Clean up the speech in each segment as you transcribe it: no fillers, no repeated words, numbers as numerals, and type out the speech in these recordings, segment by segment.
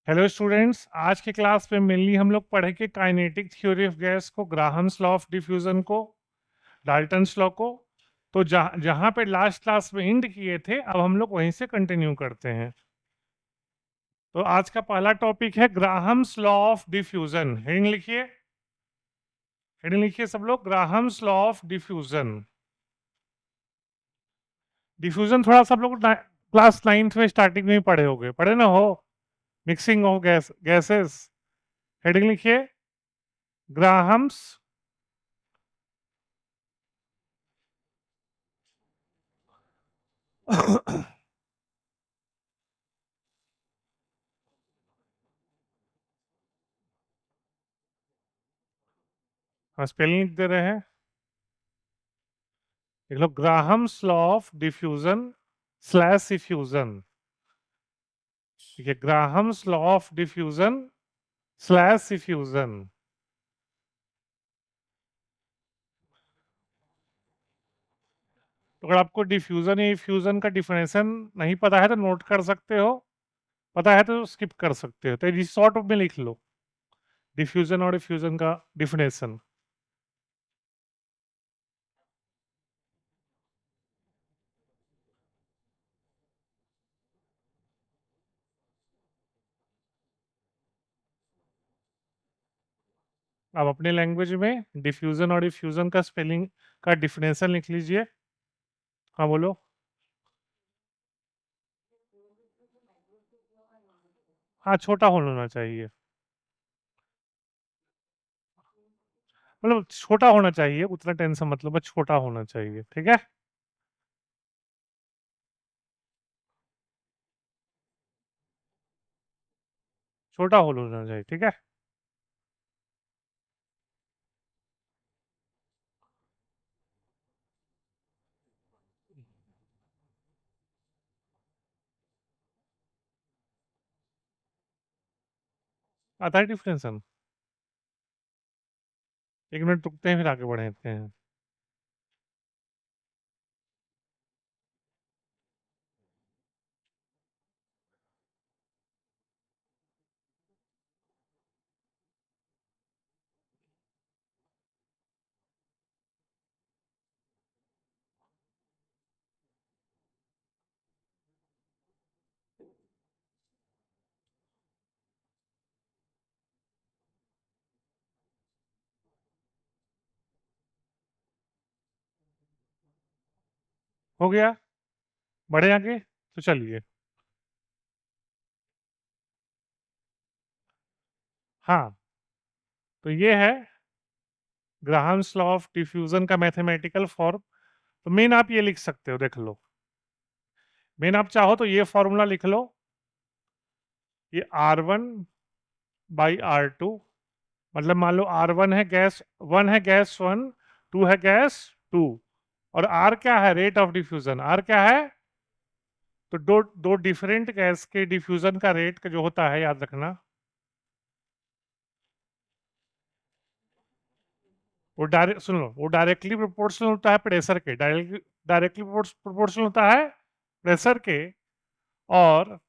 Hello students, आज के class में मेनली हम लोग पढ़ेंगे काइनेटिक थ्योरी ऑफ गैस को, ग्राहम्स लॉ ऑफ डिफ्यूजन को, डाल्टन्स लॉ को। तो जहाँ जहाँ पे लास्ट क्लास में एंड किए थे, अब हम लोग वहीं से कंटिन्यू करते हैं। तो आज का पहला टॉपिक है Graham's law of diffusion. Heading लिखिए सब लोग, Graham's law of diffusion. Diffusion थोड़ा सब लोग क्लास 9th में स्टार्टिंग में ही पढ़े होंगे, पढ़े ना हो? Mixing of gases. हेडिंग लिखिए, ग्राहम्स हाँ, स्पेलिंग लिख दे रहे हैं। देख लो, Graham's law of diffusion slash effusion. ठीक है, Graham's law of diffusion slash effusion. तो अगर आपको डिफ्यूजन या इफ्यूजन का डिफिनेशन नहीं पता है तो नोट कर सकते हो, पता है तो स्किप कर सकते हो। तो ये शॉर्ट में लिख लो डिफ्यूजन और इफ्यूजन का डिफिनेशन। आप अपने लैंग्वेज में डिफ्यूजन और इफ्यूजन का स्पेलिंग का डिफिनेशन लिख लीजिए। हाँ बोलो। हाँ, छोटा होना चाहिए, मतलब छोटा होना चाहिए, उतना टेंशन मतलब छोटा होना चाहिए, ठीक है। छोटा होल होना चाहिए, ठीक है। आता है डिफरेंसन। एक मिनट रुकते हैं, फिर आगे बढ़ते हैं। हो गया, बढ़े आगे तो चलिए। हाँ, तो ये है ग्राहम्स लॉ ऑफ डिफ्यूजन का मैथमेटिकल फॉर्म। तो मेन आप ये लिख सकते हो, देख लो। मेन आप चाहो तो ये फॉर्मूला लिख लो, ये R1/R2। मतलब मान लो R1 है गैस, 1 है गैस 1, 2 है गैस 2, और R क्या है? Rate of diffusion. R क्या है? तो दो दो डिफरेंट गैस के डिफ्यूजन का रेट का जो होता है, याद रखना, वो डायरेक्ट सुन लो, वो डायरेक्टली प्रोपोर्शनल होता है प्रेशर के, डायरेक्टली प्रोपोर्शनल होता है प्रेशर के, और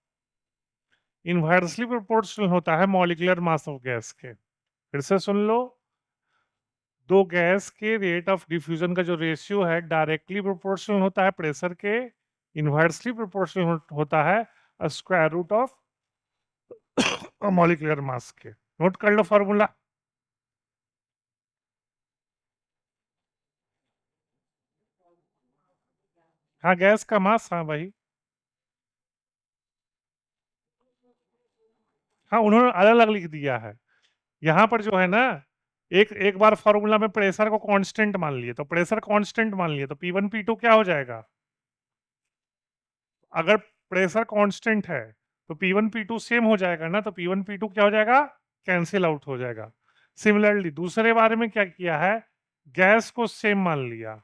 इनवर्सली प्रोपोर्शनल होता है मॉलिक्यूलर मास ऑफ गैस के। फिर से सुन लो, दो गैस के रेट ऑफ डिफ्यूजन का जो रेशियो है डायरेक्टली प्रोपोर्शनल होता है प्रेशर के, इनवर्सली प्रोपोर्शनल होता है square root of molecular mass के। नोट कर लो फॉर्मूला। हाँ, गैस का मास, हाँ भाई। हाँ, उन्होंने अलग अलग लिख दिया है यहाँ पर जो है ना। एक एक बार फॉर्मूला में प्रेशर को कांस्टेंट मान लिए, तो प्रेशर कांस्टेंट मान लिए, तो P1 P2 क्या हो जाएगा? अगर प्रेशर कांस्टेंट है तो P1 P2 सेम हो जाएगा ना, तो P1 P2 क्या हो जाएगा? कैंसिल आउट हो जाएगा। सिमिलरली दूसरे बारे में क्या किया है, गैस को सेम मान लिया,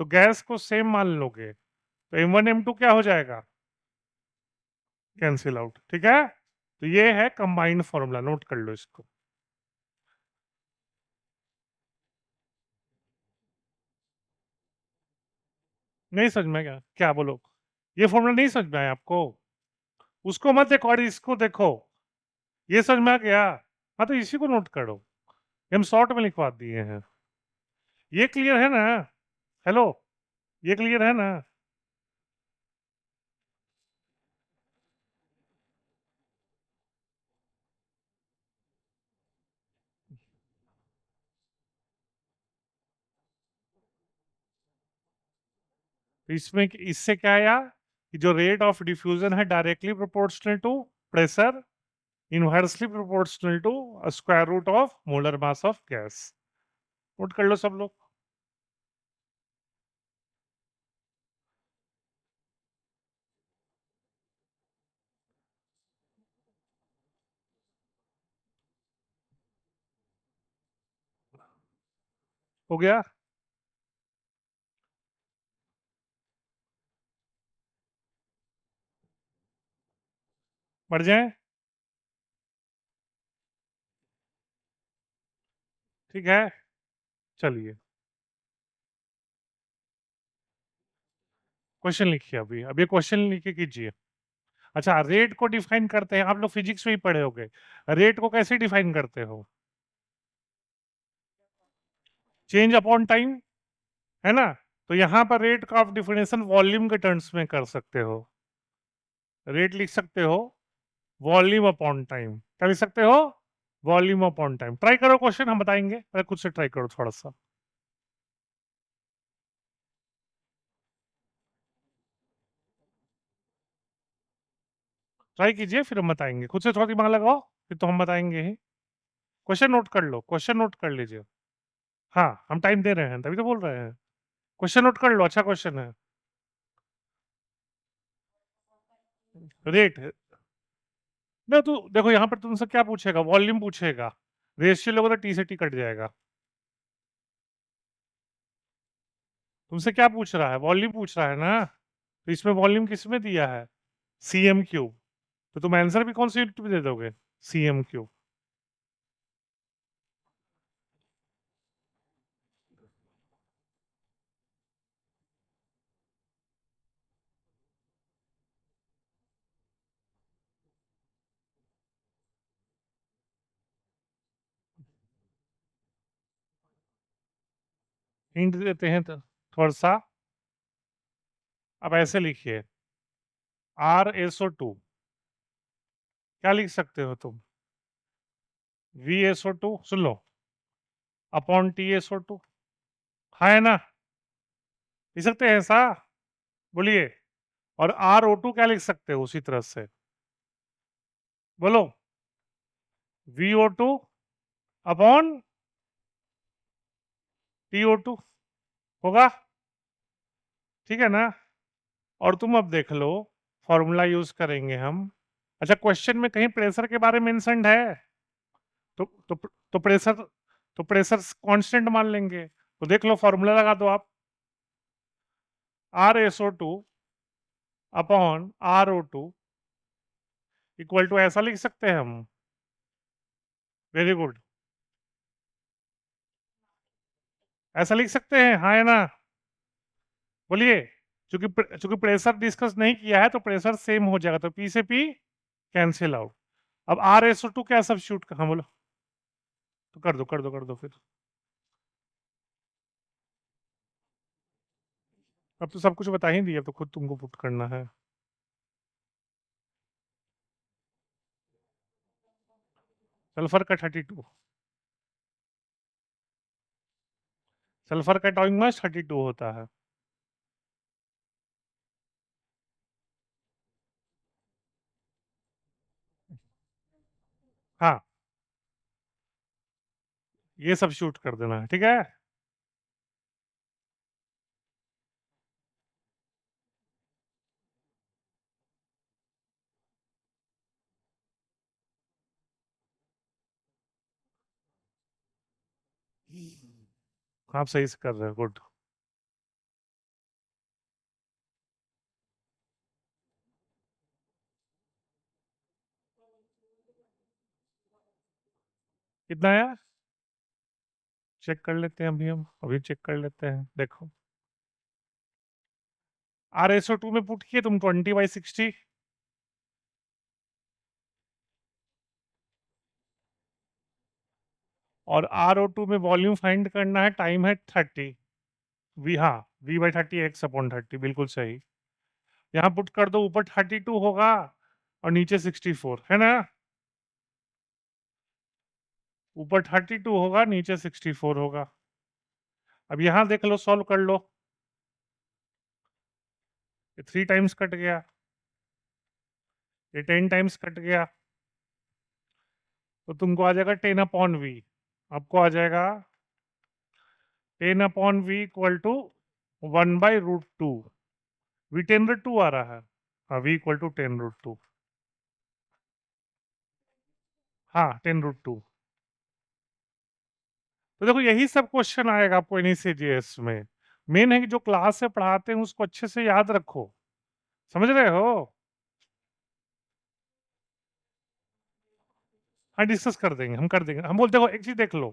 तो गैस को सेम मान लोगे तो M1 M2 क्या हो जाएगा? कैंसिल आउट, ठीक है। तो ये है कंबाइंड फॉर्मूला, नोट कर लो इसको। नहीं समझ में? क्या क्या बोलो? ये फॉर्मूला नहीं समझ में आया आपको? उसको मत देखो और इसको देखो। ये समझ में आ गया? हाँ, तो इसी को नोट करो, ये हम शॉर्ट में लिखवा दिए हैं। ये क्लियर है ना? हेलो, ये क्लियर है ना? तो इसमें इससे क्या आया कि जो रेट ऑफ डिफ्यूजन है directly proportional to pressure, inversely proportional to square root of molar mass of gas. Note कर लो सब लोग। हो गया? बढ़ जाए? ठीक है, चलिए क्वेश्चन लिखिए। अभी ये क्वेश्चन लिखिए कीजिए। अच्छा, रेट को डिफाइन करते हैं, आप लोग फिजिक्स में ही पढ़े होंगे। रेट को कैसे डिफाइन करते हो? चेंज अपॉन टाइम, है ना? तो यहां पर रेट का आप डिफिनेशन वॉल्यूम के टर्म्स में कर सकते हो। रेट लिख सकते हो वॉल्यूम अपॉन टाइम। क्या लिख सकते हो? Volume upon time. ट्राई करो क्वेश्चन, हम बताएंगे। अरे खुद से ट्राई करो थोड़ा सा, ट्राई कीजिए, फिर हम बताएंगे। खुद से थोड़ा दिमाग लगाओ, फिर तो हम बताएंगे ही। क्वेश्चन नोट कर लो, क्वेश्चन नोट कर लीजिए। हाँ, हम टाइम दे रहे हैं तभी तो बोल रहे हैं। क्वेश्चन नोट कर लो, अच्छा क्वेश्चन है। रेट ना, तो देखो यहाँ पर तुमसे क्या पूछेगा? वॉल्यूम पूछेगा। रेशियो लोगे तो टी से टी कट जाएगा। तुमसे क्या पूछ रहा है? वॉल्यूम पूछ रहा है ना? तो इसमें वॉल्यूम किस में दिया है? C M cube. तो तुम आंसर भी कौन सी यूनिट में दे दोगे? सी एम क्यूब। हिंट देते हैं तो थोड़ा सा। अब ऐसे लिखिए, आर एस ओ टू। क्या लिख सकते हो तुम? वी एस ओ टू, सुन लो, upon T S O two. है ना? लिख सकते हैं ऐसा? बोलिए। और आर ओ टू क्या लिख सकते हो उसी तरह से? बोलो। V O two upon T O two होगा। ठीक है ना? और तुम अब देख लो, फॉर्मूला यूज करेंगे हम। अच्छा, क्वेश्चन में कहीं प्रेशर के बारे में मेंशन्ड है? तो तो तो प्रेशर कांस्टेंट मान लेंगे। तो देख लो, फॉर्मूला लगा दो आप। R S O two upon R O two equal to, ऐसा लिख सकते हैं हम। Very good. ऐसा लिख सकते हैं, हाँ, है ना? बोलिए। चूंकि प्रेशर डिस्कस नहीं किया है तो प्रेशर सेम हो जाएगा, तो पी से पी कैंसिल आउट। अब आर एस ओ टू क्या सब्स्टिट्यूट, हाँ बोलो। तो कर दो फिर। अब तो सब कुछ बता ही दिया, अब तो खुद तुमको पुट करना है। सल्फर का 32। सल्फर का एटॉमिक मास 32 होता है। हाँ, ये सब शूट कर देना है, ठीक है? आप सही से कर रहे हो, गुड। कितना आया? चेक कर लेते हैं अभी, हम अभी चेक कर लेते हैं, देखो। आर एस ओ टू में पुट किए तुम 20/60। और RO2 में वॉल्यूम फाइंड करना है, टाइम है 30 वी, हाँ V/30 x/30, बिल्कुल सही। यहाँ पुट कर दो, ऊपर 32 होगा और नीचे 64, है ना? ऊपर 32 होगा, नीचे 64 होगा। अब यहाँ देख लो, सॉल्व कर लो। 3 टाइम्स कट गया, ये 10 टाइम्स कट गया, तो तुमको आ जाएगा 10/v। आपको आ जाएगा 10/v इक्वल टू 1/√2। v 10√2 आ रहा है, हाँ v इक्वल टू 10√2, हाँ 10√2। तो देखो यही सब क्वेश्चन आएगा आपको NECGS में। मेन है कि जो क्लास से पढ़ाते हैं उसको अच्छे से याद रखो, समझ रहे हो? हाँ डिस्कस कर देंगे, हम कर देंगे। हम बोलते हो एक चीज देख लो,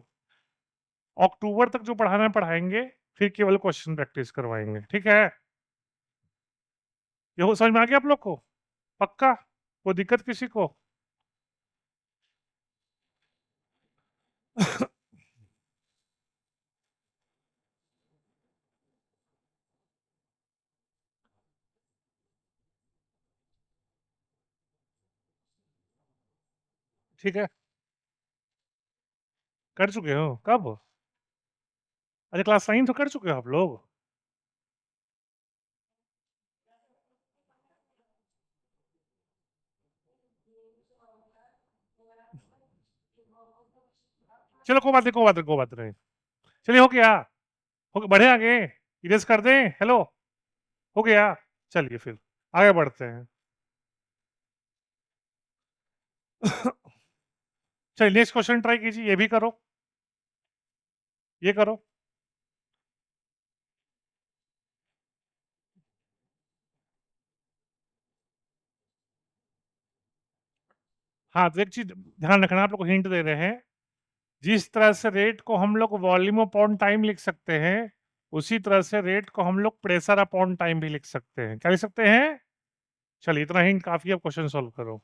अक्टूबर तक जो पढ़ाना है पढ़ाएंगे, फिर केवल क्वेश्चन प्रैक्टिस करवाएंगे, ठीक है? ये हो, समझ में आ गया आप लोग को? पक्का? कोई दिक्कत किसी को? ठीक है, कर चुके हो कब? अरे क्लास 9 तो कर चुके हो आप लोग? चलो कोई बात नहीं, कोई बात नहीं, कोई बात नहीं। चलिए हो गया, बढ़े आगे, इरेज कर दें? हेलो, हो गया? चलिए फिर आगे बढ़ते हैं। चलिए नेक्स्ट क्वेश्चन ट्राई कीजिए, ये भी करो, ये करो। हाँ तो एक चीज ध्यान रखना, आप लोग को हिंट दे रहे हैं, जिस तरह से रेट को हम लोग वॉल्यूम अपॉन टाइम लिख सकते हैं, उसी तरह से रेट को हम लोग प्रेशर अपॉन टाइम भी लिख सकते हैं। क्या लिख सकते हैं? चलिए इतना हिंट काफी है, अब क्वेश्चन सॉल्व करो।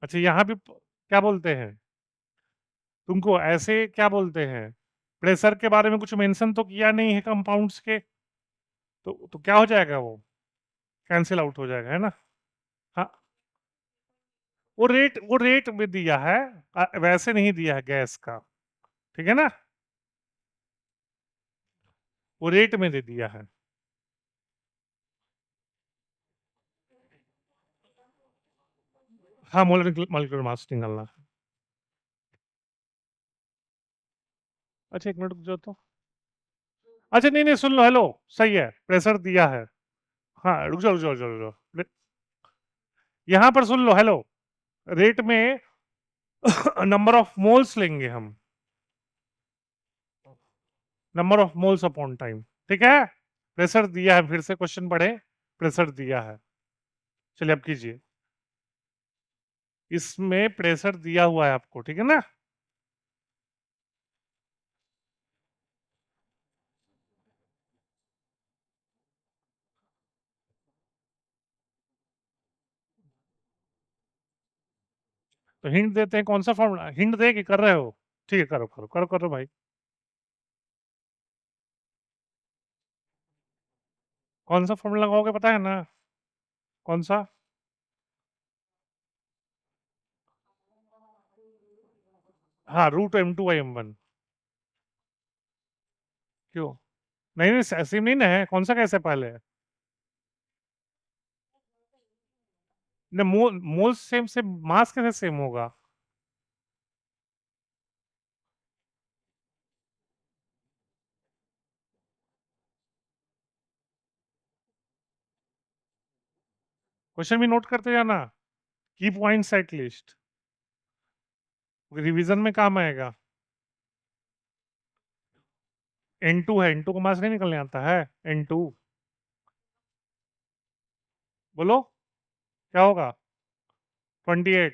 अच्छा यहाँ भी क्या बोलते हैं तुमको, ऐसे क्या बोलते हैं? प्रेशर के बारे में कुछ मेंशन तो किया नहीं है कंपाउंड्स के, तो क्या हो जाएगा, वो कैंसिल आउट हो जाएगा, है ना? हाँ, वो रेट में दिया है, वैसे नहीं दिया है गैस का, ठीक है ना? वो रेट में दे दिया है। हाँ मॉलिक्यूलर मास निकालना है। अच्छा एक मिनट रुक जाओ तो, अच्छा नहीं नहीं सुन लो, हेलो, सही है, प्रेशर दिया है। हाँ रुक जाओ रुक जाओ रुक जाओ रुक जाओ। यहाँ पर सुन लो, हेलो, रेट में नंबर ऑफ मोल्स लेंगे हम, number of moles upon time, ठीक है? प्रेशर दिया है, फिर से क्वेश्चन पढ़े, प्रेशर दिया है। चलिए अब कीजिए, इसमें प्रेशर दिया हुआ है आपको, ठीक है ना? तो हिंट देते हैं, कौन सा फॉर्मूला हिंट दे कि कर रहे हो? ठीक है, करो करो करो करो भाई। कौन सा फॉर्मूला लगाओगे पता है ना? कौन सा? हाँ √m2/m1। क्यों? नहीं नहीं सेम नहीं ना है, कौन सा कैसे पहले है? नहीं मोल मोल सेम से मास कैसे सेम होगा? क्वेश्चन भी नोट करते जाना, की पॉइंट्स एट लीस्ट, रिवीजन में काम आएगा। N2 है, N2 को मास नहीं निकलने आता है, N2। बोलो क्या होगा? 28।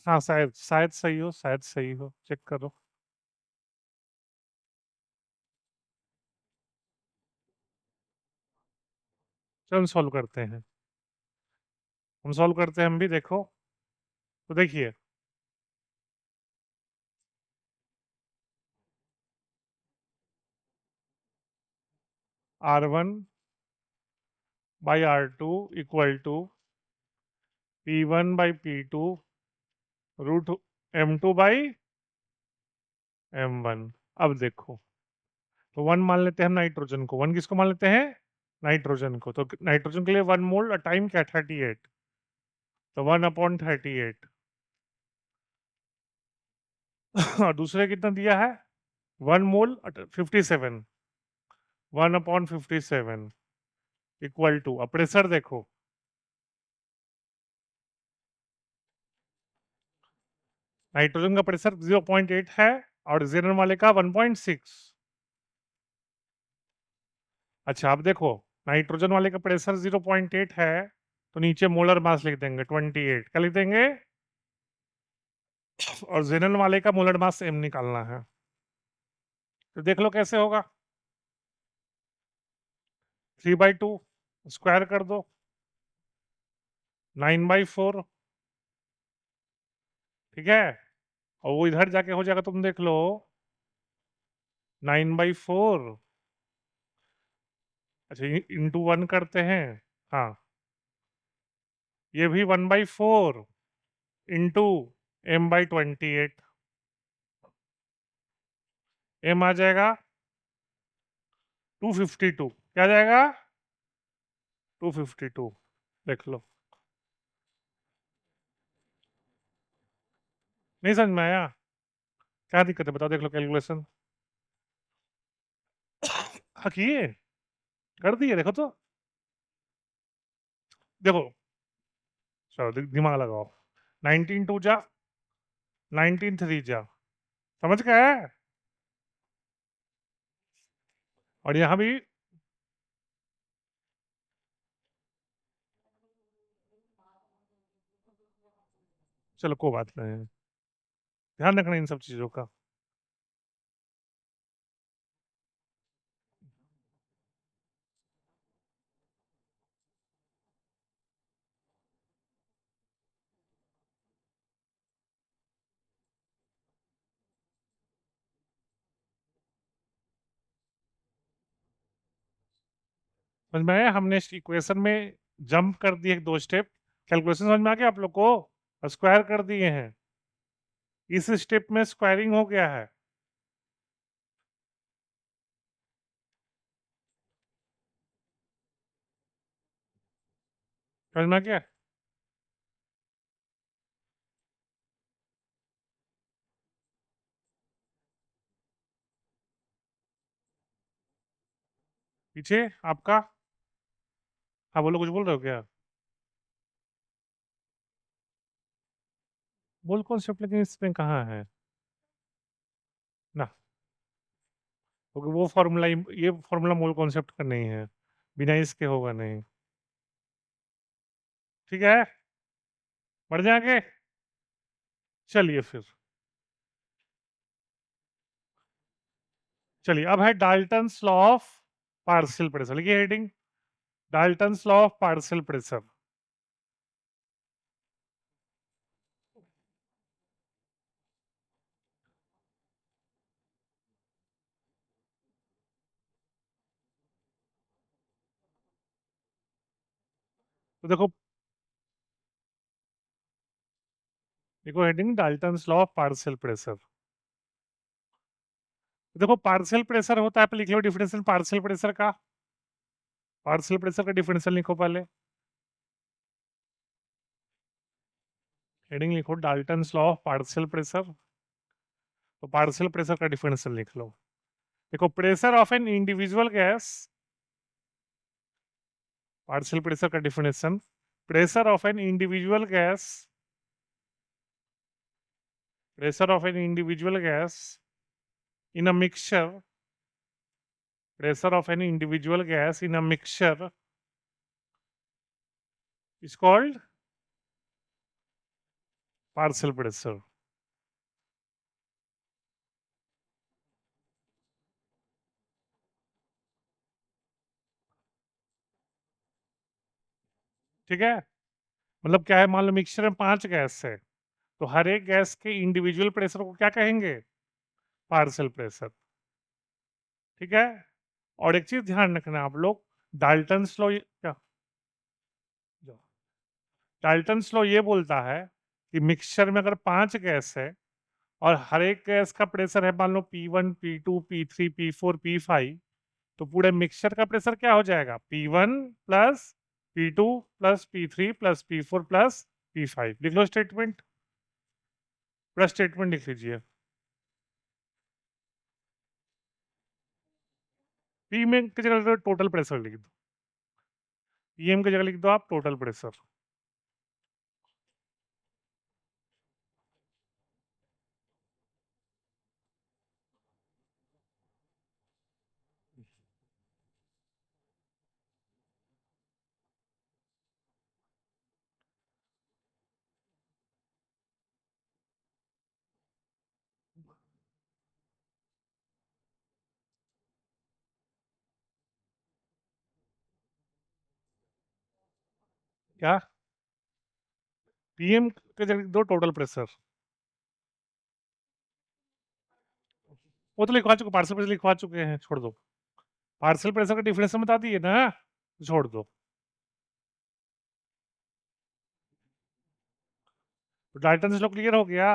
हाँ, शायद शायद सही हो, शायद सही हो, चेक करो। चलो हम सॉल्व करते हैं। हम सॉल्व करते हैं हम भी, देखो। तो देखिए, R1 by R2 equal to P1 by P2 root M2 by M1। अब देखो, तो वन मान लेते हैं हम नाइट्रोजन को। वन किसको मान लेते हैं? नाइट्रोजन को। तो नाइट्रोजन के लिए वन मोल टाइम क्या? 38। तो 1/38। और दूसरे कितना दिया है? One mole 57। 1/57 इक्वल टू, अब प्रेशर देखो। नाइट्रोजन का प्रेशर 0.8 है और जेनर वाले का 1.6। अच्छा, अब देखो, नाइट्रोजन वाले का प्रेशर 0.8 है, तो नीचे मोलर मास लिख देंगे 28। क्या लिख देंगे? और जेनर वाले का मोलर मास m निकालना है। तो देख लो कैसे होगा। 3/2 स्क्वायर कर दो, 9/4। ठीक है, और वो इधर जाके हो जाएगा, तुम देख लो, 9/4। अच्छा, इंटू वन करते हैं। हाँ, ये भी 1/4 इंटू M/28। M आ जाएगा 252। क्या आ जाएगा? 252। देख लो। नहीं समझ में आया? क्या दिक्कत है बताओ, देख लो कैलकुलेशन। हाँ, किए, कर दिए, देखो तो। देखो, चलो दिमाग लगाओ। 19 2 जा, 19 3 जा, समझ गए? और यहाँ भी चलो कोई बात नहीं, ध्यान रखना इन सब चीजों का। समझ में आया? हमने इक्वेशन में जंप कर दिए दो स्टेप। कैलकुलेशन समझ में आ गया आप लोग को? स्क्वायर कर दिए हैं, इस स्टेप में स्क्वायरिंग हो गया है। समझ में आ गया? पीछे आपका? हाँ बोलो, कुछ बोल रहे हो क्या? बोल कॉन्सेप्ट, लेकिन इसमें कहाँ है ना? क्योंकि वो फॉर्मूला, ये फॉर्मूला मोल कॉन्सेप्ट का नहीं है, बिना इसके होगा नहीं। ठीक है, बढ़ जाएंगे। चलिए फिर, चलिए अब है Dalton's law of partial pressure. लिखिए heading, Dalton's law of partial pressure. तो देखो, देखो heading, Dalton's law of partial pressure. देखो, पार्शियल प्रेशर होता है, पे लिख लो डिफिनेशन पार्शियल प्रेशर का। पार्शियल प्रेशर का डिफिनेशन लिखो पहले। हेडिंग लिखो Dalton's law of partial pressure. तो पार्शियल प्रेशर का डिफिनेशन लिख लो। देखो, pressure of an individual gas, partial pressure का definition, pressure of an individual gas, pressure of an individual gas in a mixture, pressure of an individual gas in a mixture is called partial pressure. ठीक है, मतलब क्या है, मान लो mixture में 5 gas है, तो हर एक गैस के इंडिविजुअल प्रेशर को क्या कहेंगे? Partial pressure. ठीक है, और एक चीज ध्यान रखना आप लोग, डाल्टन्स लॉ क्या, डाल्टन्स लॉ ये बोलता है कि मिक्सचर में अगर 5 गैस है और हर एक गैस का प्रेशर है मान लो P1 P2 P3 P4 P5, तो पूरे मिक्सचर का प्रेशर क्या हो जाएगा? P1 plus P2 plus P3 plus P4 plus P5। लिख लो स्टेटमेंट, पूरा स्टेटमेंट लिख लीजिए। पी में की जगह टोटल प्रेशर लिख दो, पीएम की जगह लिख दो आप टोटल प्रेशर। क्या? पीएम की जगह लिख दो टोटल प्रेशर। वो तो लिखवा चुके, पार्सल प्रेशर लिखवा चुके हैं, छोड़ दो। पार्सल प्रेशर का डिफरेंस बता दिए ना, छोड़ दो। तो डाल्टन लॉ क्लियर हो गया।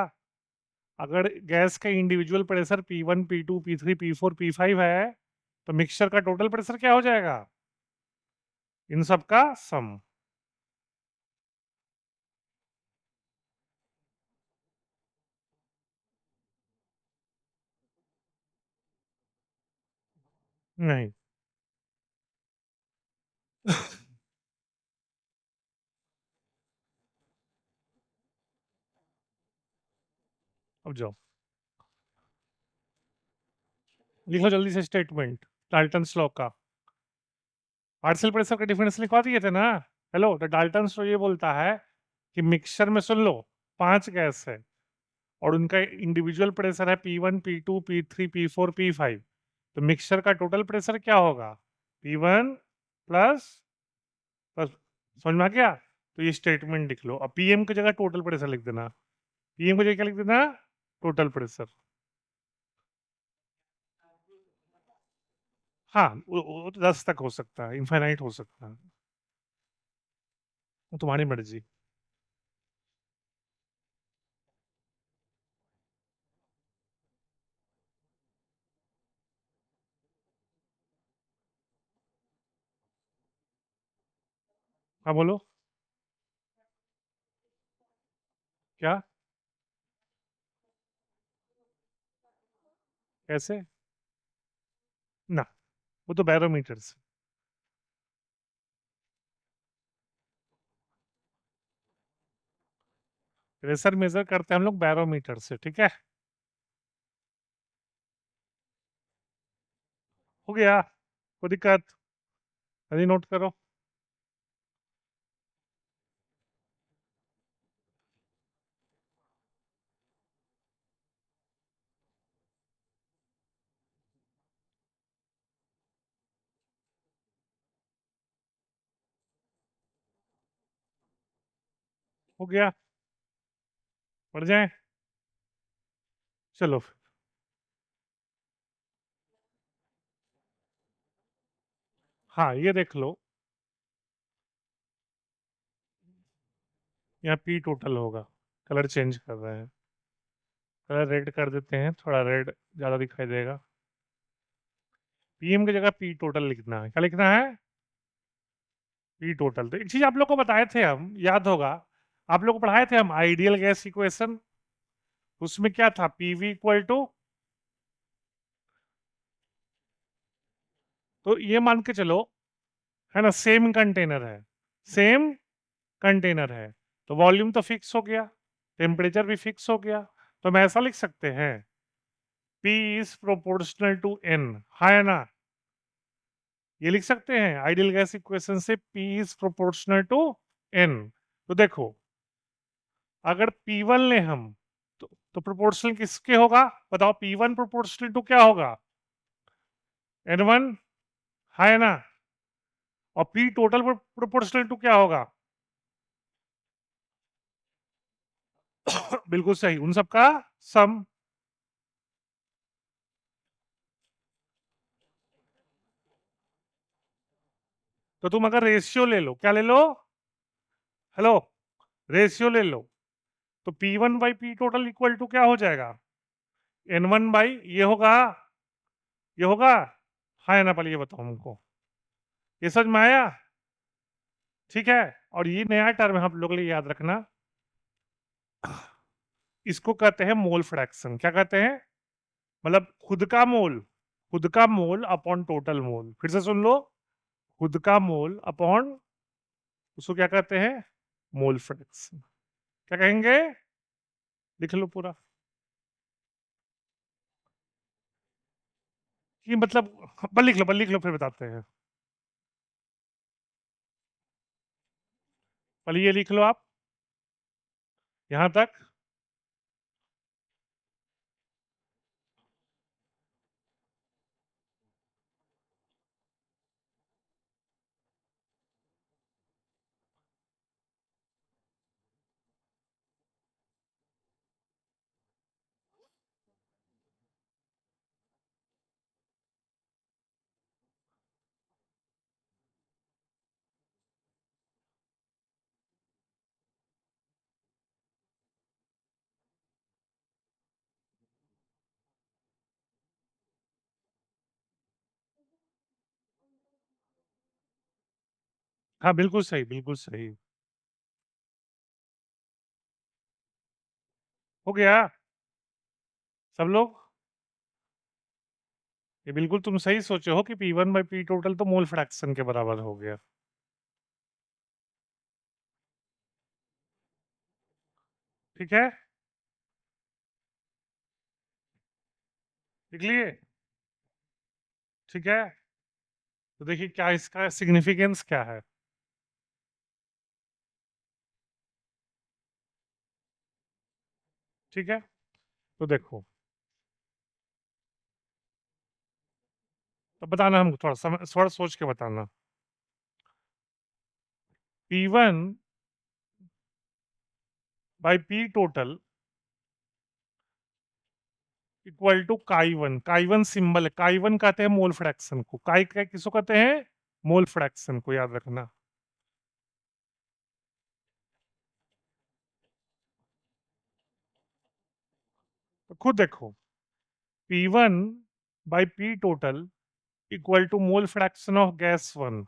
अगर गैस का individual pressure P1 P2 P3 P4 P5 है, तो मिक्सचर का टोटल प्रेशर क्या हो जाएगा? इन सब का सम। नहीं। अब जाओ, लिखो जल्दी से स्टेटमेंट डाल्टन लॉ का। पार्शियल प्रेशर का डिफरेंस लिखवा दिए थे ना। हेलो, तो डाल्टन लॉ ये बोलता है कि मिक्सचर में सुन लो 5 गैस है और उनका इंडिविजुअल प्रेशर है P1 P2 P3 P4 P5, तो मिक्सचर का टोटल प्रेशर क्या होगा? P1 plus plus. समझ में आ गया? तो ये स्टेटमेंट लिख लो। अब पीएम की जगह टोटल प्रेशर लिख देना, पीएम की जगह क्या लिख देना? Total pressure. हाँ, वो तो 10 तक हो सकता है, इनफाइनाइट हो सकता है, वो तुम्हारी मर्जी। हाँ बोलो। क्या? कैसे? ना, वो तो बैरोमीटर से। प्रेशर मेजर करते हैं हम लोग बैरोमीटर से, ठीक है? हो गया, कोई दिक्कत? अभी नोट करो। हो गया, पढ़ जाए। चलो, हाँ ये देख लो, यहाँ पी टोटल होगा। कलर चेंज कर रहे हैं, कलर रेड कर देते हैं, थोड़ा रेड ज़्यादा दिखाई देगा। पीएम की जगह पी टोटल लिखना है। क्या लिखना है? P total. तो एक चीज आप लोग को बताए थे हम, याद होगा, आप लोग को पढ़ाए थे हम आइडियल गैस इक्वेशन। उसमें क्या था? पीवी इक्वल टू, तो ये मान के चलो, है ना, सेम कंटेनर है, सेम कंटेनर है, तो वॉल्यूम तो फिक्स हो गया, टेम्परेचर भी फिक्स हो गया। तो हम ऐसा लिख सकते हैं, P is proportional to N, है ना? ये लिख सकते हैं आइडियल गैस इक्वेशन से, P is proportional to N। तो देखो, अगर P1 ले हम तो प्रोपोर्शनल किसके होगा बताओ? P1 प्रोपोर्शनल टू क्या होगा? N1 है ना, और P टोटल प्रोपोर्शनल टू क्या होगा? बिल्कुल सही, उन सबका सम। तो तुम अगर रेशियो ले लो, क्या ले लो? हेलो, रेशियो ले लो, तो P1 by P total equal to क्या हो जाएगा? N1 बाई ये होगा, हाँ या ना? पहले ये बताओ हमको, ये समझ में आया? ठीक है, और ये नया टर्म है, आप लोग के लिए याद रखना, इसको कहते हैं मोल फ्रैक्शन। क्या कहते हैं? मतलब खुद का मोल अपॉन टोटल मोल। फिर से सुन लो, खुद का मोल अपॉन, उसको क्या कहते हैं? Mole fraction. क्या कहेंगे? लिख लो पूरा, कि मतलब, बल लिख लो फिर बताते हैं। पहले ये लिख लो आप, यहां तक। हाँ बिल्कुल सही, बिल्कुल सही। हो गया सब लोग? ये बिल्कुल तुम सही सोचे हो कि P1 बाई पी टोटल तो मोल फ्रैक्शन के बराबर हो गया। ठीक है, लिख लिए? ठीक है, तो देखिए क्या इसका सिग्निफिकेंस क्या है। ठीक है, तो देखो, तो बताना हमको, थोड़ा सोच के बताना। P1 by P total equal to chi one symbol है, काई वन कहते हैं मोल फ्रैक्शन को, किसको कहते हैं? मोल फ्रैक्शन को, याद रखना। तो खुद देखो, P1 by P total equal to mole fraction of gas one,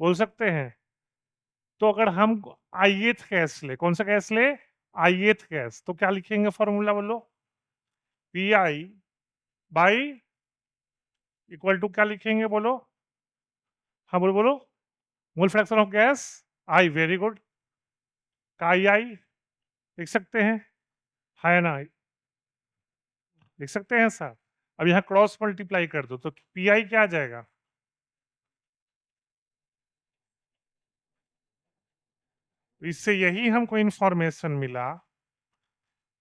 बोल सकते हैं। तो अगर हम आईएथ गैस ले, कौन सा गैस ले? आईएथ गैस, तो क्या लिखेंगे फॉर्मूला बोलो? P I by equal to क्या लिखेंगे बोलो? हाँ बोलो बोलो, mole fraction of gas, I, very good, chi I लिख सकते हैं, है ना? लिख सकते हैं सर। अब यहाँ क्रॉस मल्टीप्लाई कर दो तो पी आई क्या आ जाएगा? तो इससे यही हमको इंफॉर्मेशन मिला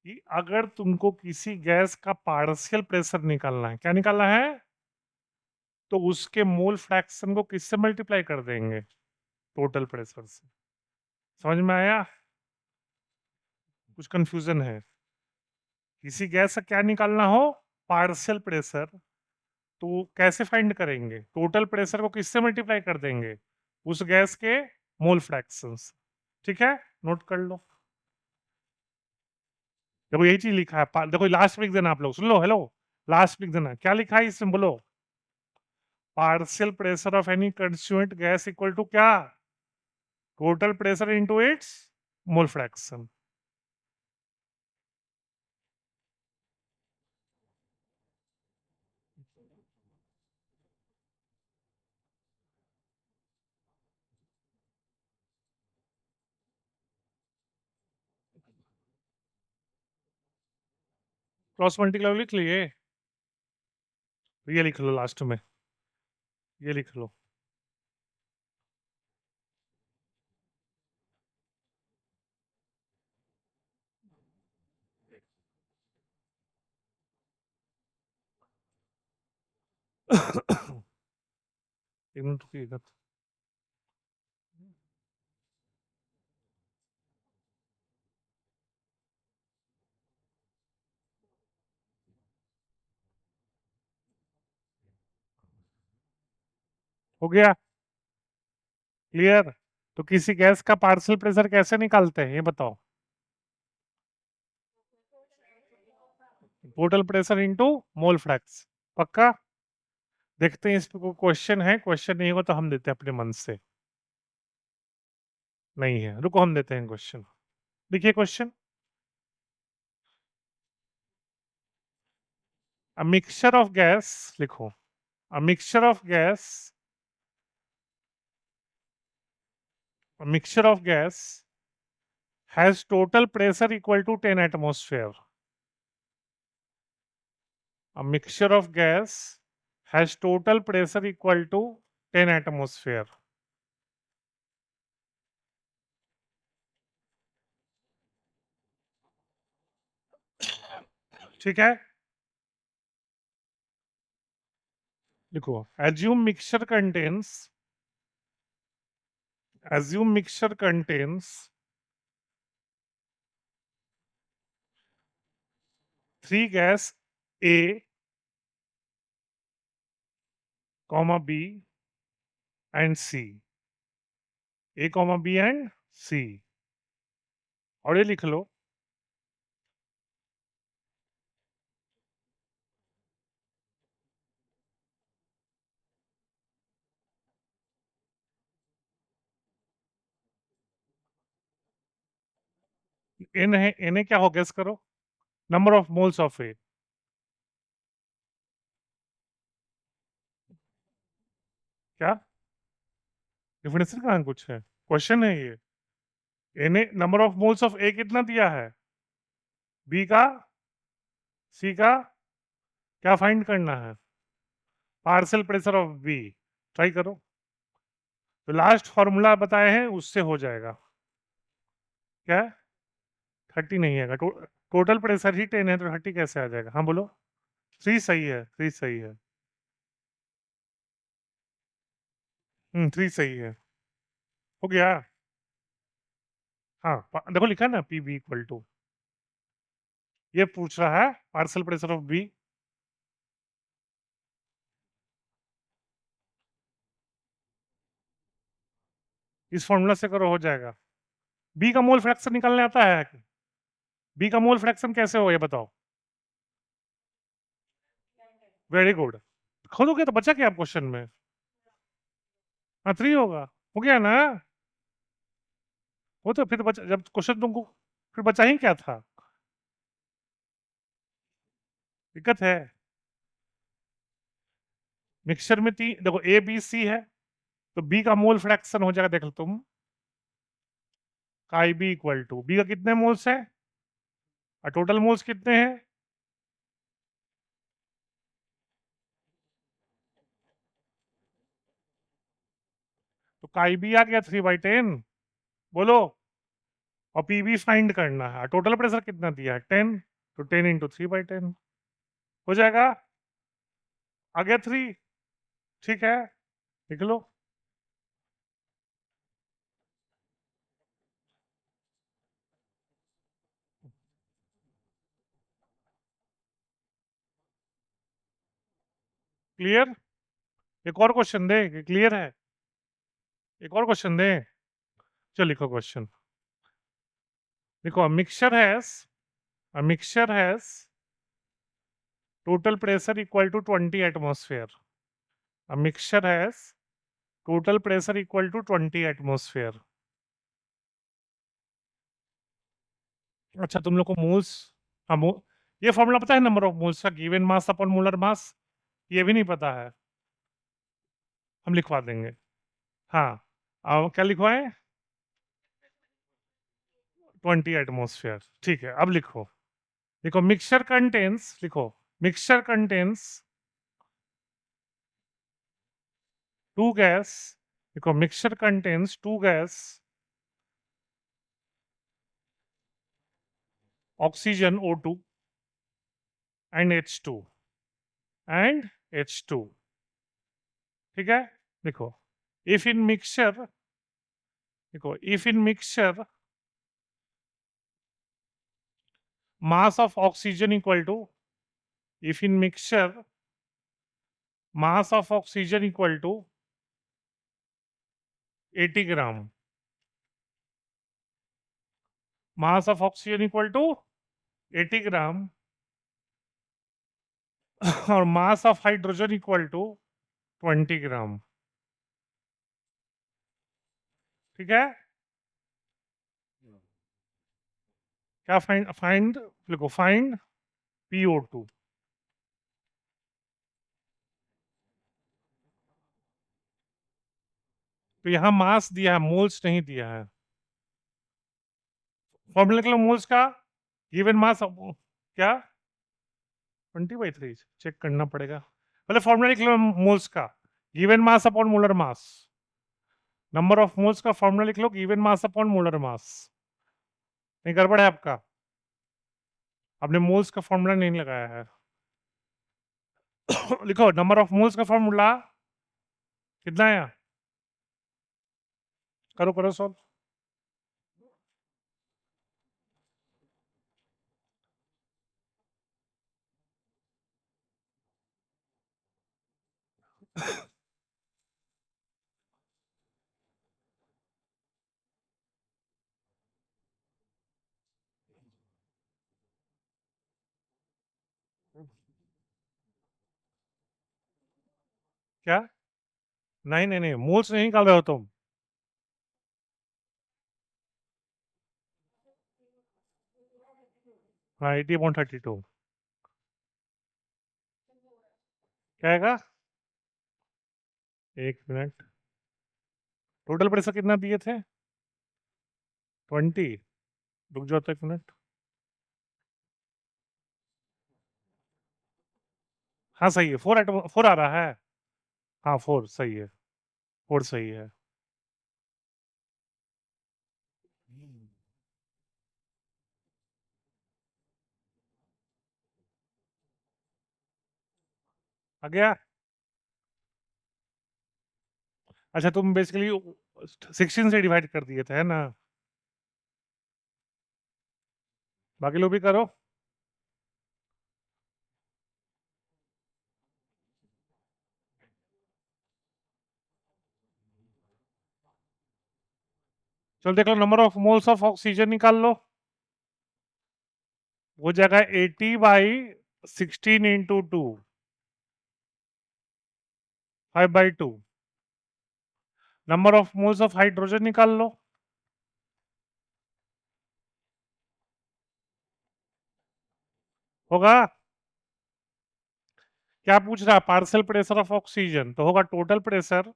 कि अगर तुमको किसी गैस का पार्शियल प्रेशर निकालना है, क्या निकालना है? तो उसके मोल फ्रैक्शन को किससे मल्टीप्लाई कर देंगे? टोटल प्रेशर से। समझ में आया? कुछ कंफ्यूजन है? किसी गैस का क्या निकालना हो, पार्शियल प्रेशर, तो कैसे फाइंड करेंगे? टोटल प्रेशर को किससे मल्टीप्लाई कर देंगे? उस गैस के मोल फ्रैक्शन से। ठीक है, नोट कर लो। देखो यही चीज लिखा है, देखो लास्ट लिख देना, आप लोग सुन लो, हेलो, लास्ट लिख देना, क्या लिखा है इसमें बोलो? Partial pressure of any constituent gas equal to क्या? Total pressure into its mole fraction. Cross multiply लिख लिए? ये लिख लो लास्ट में, ये लिख लो। एक मिनट रुकिएगा। हो गया क्लियर? तो किसी गैस का पार्शियल प्रेशर कैसे निकालते हैं ये बताओ? टोटल प्रेशर इनटू मोल फ्रैक्स। पक्का? देखते हैं इस पे कोई क्वेश्चन है, क्वेश्चन नहीं होगा तो हम देते हैं अपने मन से। नहीं है, रुको हम देते हैं क्वेश्चन। देखिए question, a mixture of gas, लिखो, a mixture of gas, a mixture of gas has total pressure equal to 10 atmosphere. A mixture of gas has total pressure equal to 10 atmosphere. ठीक है, लिखो, assume mixture contains 3 gas A, comma B and C. A, comma B and C. और ये लिख लो, N है, N क्या हो gas करो, number of moles of A. क्या डिफिनेशन कहाँ कुछ है, क्वेश्चन है ये। N number of moles of A कितना दिया है, बी का, सी का, क्या फाइंड करना है, partial pressure of B. Try करो, तो लास्ट फॉर्मूला बताए हैं उससे हो जाएगा। क्या 30 नहीं है, टोटल प्रेशर ही 10 है तो 30 कैसे आ जाएगा? हाँ बोलो। 3 सही है, 3 सही है। 3 सही है, हो गया। हाँ देखो लिखा ना, पी बी इक्वल टू, ये पूछ रहा है पार्शियल प्रेशर ऑफ बी। इस फॉर्मूला से करो हो जाएगा। बी का मोल फ्रैक्शन निकालने आता है? बी का मोल फ्रैक्शन कैसे हो ये बताओ? वेरी गुड, खोदोगे तो बचा क्या आप क्वेश्चन में? हाँ 3 होगा, हो गया ना। वो तो फिर बचा, जब क्वेश्चन तुमको फिर बचा ही क्या था, दिक्कत है। मिक्सचर में तीन देखो, ए बी सी है, तो बी का मोल फ्रैक्शन हो जाएगा, देख लो तुम, आई बी इक्वल टू, बी का कितने मोल्स है और टोटल मोल्स कितने हैं? तो काई बी आ गया 3/10, बोलो। और पी बी फाइंड करना है, टोटल प्रेशर कितना दिया है 10, तो 10 इंटू 3/10 हो जाएगा, आ गया 3। ठीक है, लिख लो। क्लियर? एक और क्वेश्चन दे, क्लियर है? एक और क्वेश्चन दे, चलो लिखो क्वेश्चन, देखो, a mixture has total pressure equal to 20 atmosphere. A mixture has total pressure equal to 20 atmosphere. अच्छा तुम लोग को मोल्स, हाँ ये फॉर्मूला पता है नंबर ऑफ मोल्स का, गिवन मास अपॉन मोलर मास, ये भी नहीं पता है, हम लिखवा देंगे। हाँ, अब क्या लिखवाएं? 20 एटमोस्फेयर, ठीक है। अब लिखो, लिखो मिक्सचर कंटेन्स, लिखो मिक्सचर कंटेन्स टू गैस, लिखो mixture contains two gas, oxygen O2 and H2 and H2 ठीक है, देखो इफ इन मिक्सचर, देखो if in mixture mass of oxygen equal to, if in mixture mass of oxygen equal to 80 gram, mass of oxygen equal to 80 ग्राम और mass of hydrogen equal to 20 ग्राम, ठीक है, क्या find लिखो, find PO2। तो यहां मास दिया है, मोल्स नहीं दिया है। फॉर्मूला निकलो मोल्स का, गिवन मास क्या 20/3, चेक करना पड़ेगा पहले। फॉर्मूला लिख लो मोल्स का, given mass upon molar mass, number of moles का फॉर्मूला लिख लो, given mass upon molar mass. नहीं गड़बड़ है आपका, आपने मोल्स का फॉर्मूला नहीं लगाया है। लिखो नंबर ऑफ मोल्स का फॉर्मूला कितना है, करो करो सॉल्व। क्या, नहीं नहीं नहीं, मोल्स नहीं निकाल रहे हो तुम। हाँ 80/32 क्या आएगा, एक मिनट, टोटल प्रेशर कितना दिए थे 20, रुक जाओ तो एक मिनट। हाँ सही है, 4 आ रहा है, हाँ 4 सही है, 4 सही है। आ गया। अच्छा तुम बेसिकली 16 से डिवाइड कर दिए थे, है ना, बाकी लोग भी करो। चलो देख लो, number of moles of oxygen निकाल लो, वो जाएगा 80/16 into 2, 5/2। Number of moles of hydrogen निकाल लो, होगा, क्या पूछ रहा है, पार्शियल प्रेशर ऑफ ऑक्सीजन, तो होगा total pressure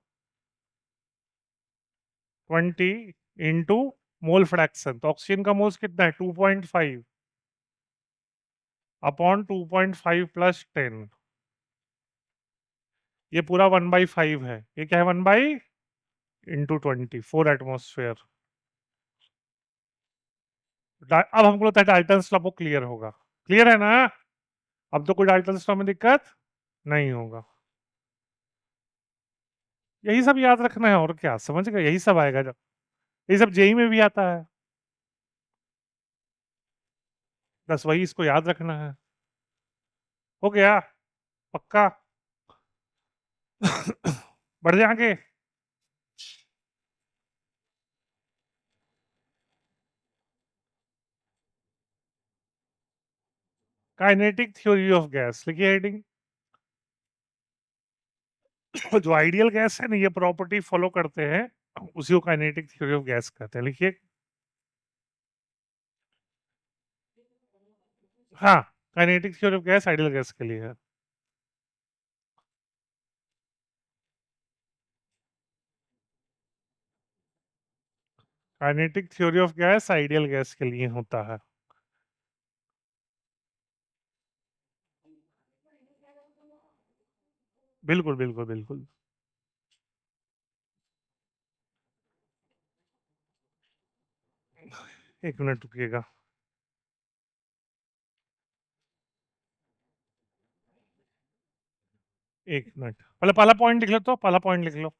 20 into mole fraction, तो ऑक्सीजन का मोल्स कितना है 2.5 अपॉन 2.5 प्लस 10, ये पूरा 1/5 है, ये क्या है 1/*24 एटमोस्फेयर। अब हमको लगता है डाल्टन्स लॉ क्लियर होगा, क्लियर है ना, अब तो कोई डाल्टन्स लॉ में दिक्कत नहीं होगा। यही सब याद रखना है और क्या, समझ गए, यही सब आएगा, जब यही सब जेई में भी आता है, बस वही इसको याद रखना है। हो गया, पक्का। बढ़ जाए आगे। काइनेटिक थ्योरी ऑफ गैस लिखिए हेडिंग। जो आइडियल गैस है ना, ये प्रॉपर्टी फॉलो करते हैं, उसी को काइनेटिक थ्योरी ऑफ गैस कहते हैं, लिखिए। हाँ, kinetic theory of gas ideal gas के लिए है। Kinetic theory of gas ideal gas के लिए होता है। बिल्कुल बिल्कुल बिल्कुल। एक मिनट रुकिएगा। एक मिनट, पहला पॉइंट लिख लो, तो पहला पॉइंट लिख लो।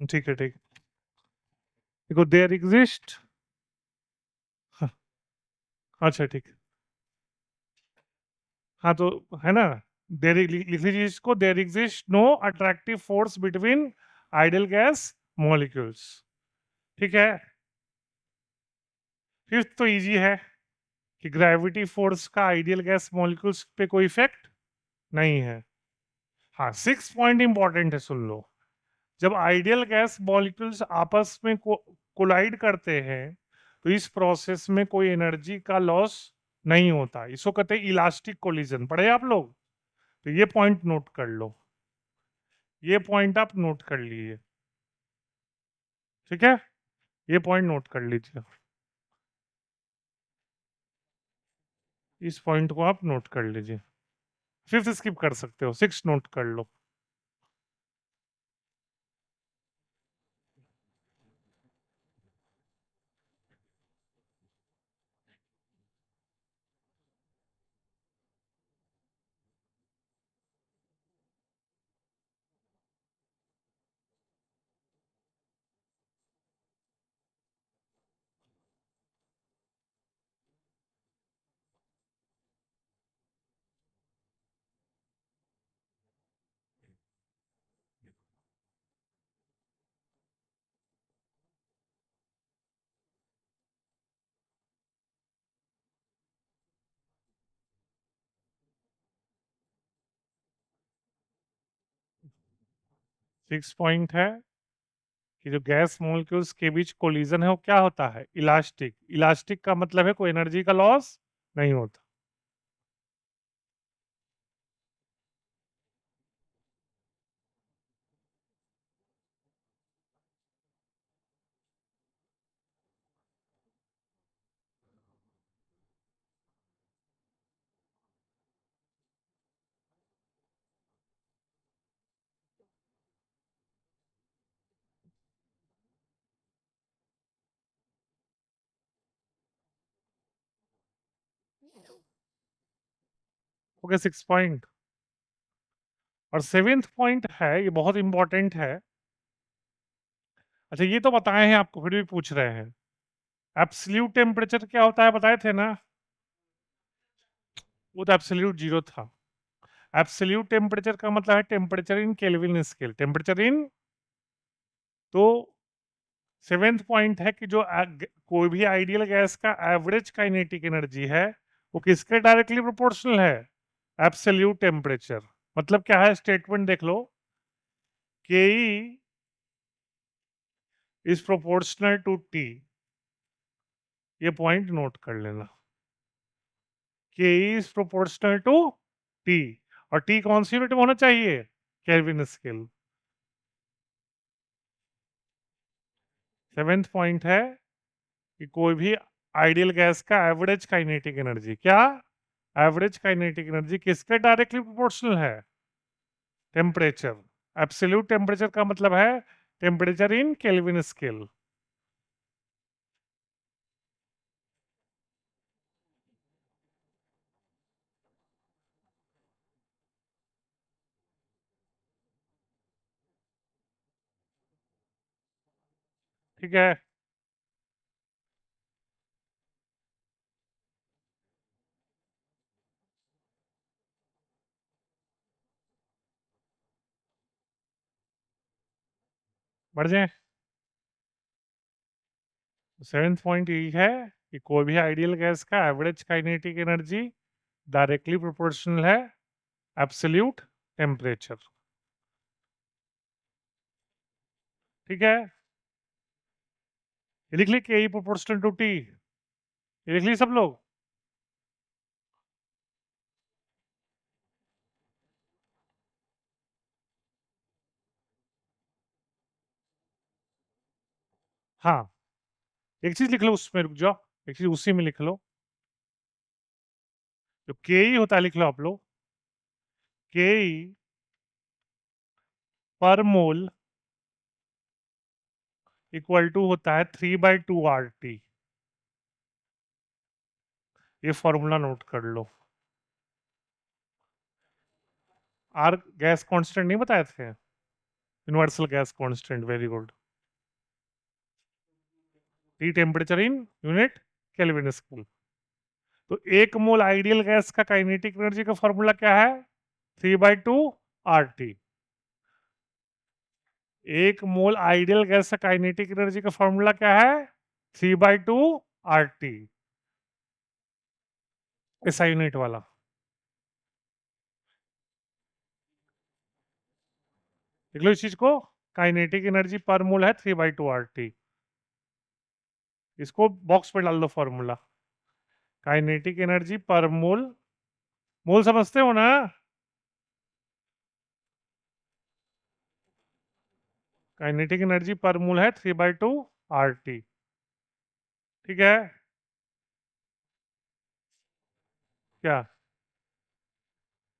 ठीक है, ठीक। देखो देयर एग्जिस्ट, अच्छा ठीक। हाँ तो है ना, देयर लिख लीजिए इसको, there exist no attractive force between ideal gas molecules. ठीक है। फिफ्थ तो इजी है कि ग्रेविटी फोर्स का आइडियल गैस मॉलिक्यूल्स पे कोई इफेक्ट नहीं है। हाँ, सिक्स पॉइंट इंपॉर्टेंट है, सुन लो। जब आइडियल गैस मॉलिक्यूल्स आपस में कोलाइड करते हैं तो इस प्रोसेस में कोई एनर्जी का लॉस नहीं होता, इसको कहते हैं इलास्टिक कोलिजन। पढ़े आप लोग? तो ये पॉइंट नोट कर लो, ये पॉइंट आप नोट कर लीजिए। ठीक है, ये पॉइंट नोट कर लीजिए, इस पॉइंट को आप नोट कर लीजिए। फिफ्थ स्किप कर सकते हो, सिक्स नोट कर लो। 6 पॉइंट है कि जो गैस मॉलिक्यूल्स के बीच कोलिजन है वो क्या होता है, इलास्टिक। इलास्टिक का मतलब है कोई एनर्जी का लॉस नहीं होता। Okay, 6 point. और सेवेंथ पॉइंट है, ये बहुत इंपॉर्टेंट है। अच्छा, ये तो बताए हैं आपको, फिर भी पूछ रहे हैं। एब्सोल्यूट टेम्परेचर क्या होता है, बताए थे ना? वो तो एब्सोल्यूट जीरो था। एब्सोल्यूट टेम्परेचर का मतलब है temperature in kelvin scale, temperature in. तो सेवेंथ पॉइंट है कि जो कोई भी आइडियल गैस का एवरेज काइनेटिक एनर्जी है वो किसके डायरेक्टली प्रोपोर्शनल है, एब्सोल्यूट टेम्परेचर। मतलब क्या है, स्टेटमेंट देख लो, के इज प्रोपोर्शनल टू टी। ये पॉइंट नोट कर लेना, के इज प्रोपोर्शनल टू टी। और टी कौन सी यूनिट में होना चाहिए, केल्विन स्केल। सेवेंथ पॉइंट है कि कोई भी आइडियल गैस का एवरेज काइनेटिक एनर्जी, क्या एवरेज काइनेटिक एनर्जी किसके डायरेक्टली प्रोपोर्शनल है, टेम्परेचर। एब्सोल्यूट टेम्परेचर का मतलब है टेम्परेचर इन केल्विन स्केल। ठीक है, बढ़ जाए। सेवेंथ पॉइंट यही है कि कोई भी आइडियल गैस का average kinetic energy directly proportional है एब्सोल्यूट टेम्परेचर। ठीक है, ये लिख ली के प्रोपोर्शनल टू टी, ये लिख ली सब लोग। हाँ, एक चीज लिख लो उसमें, रुक जाओ, एक चीज उसी में लिख लो। जो के होता है लिख लो आप लोग, के पर मोल इक्वल टू होता है 3/2 RT। ये फॉर्मूला नोट कर लो। आर गैस कांस्टेंट नहीं बताए थे, universal gas constant, very good. T temperature in unit kelvin scale. तो 1 मोल आइडियल गैस का काइनेटिक एनर्जी का फॉर्मूला क्या है? 3/2 RT। 1 मोल आइडियल गैस का काइनेटिक एनर्जी का फॉर्मूला क्या है? 3/2 RT, ऐसा यूनिट वाला। देख लो इस चीज को, काइनेटिक एनर्जी पर मोल है 3/2 RT। इसको बॉक्स में डाल दो फॉर्मूला। काइनेटिक एनर्जी पर मोल, मोल समझते हो ना? काइनेटिक एनर्जी पर मोल है 3/2 RT। ठीक है? क्या?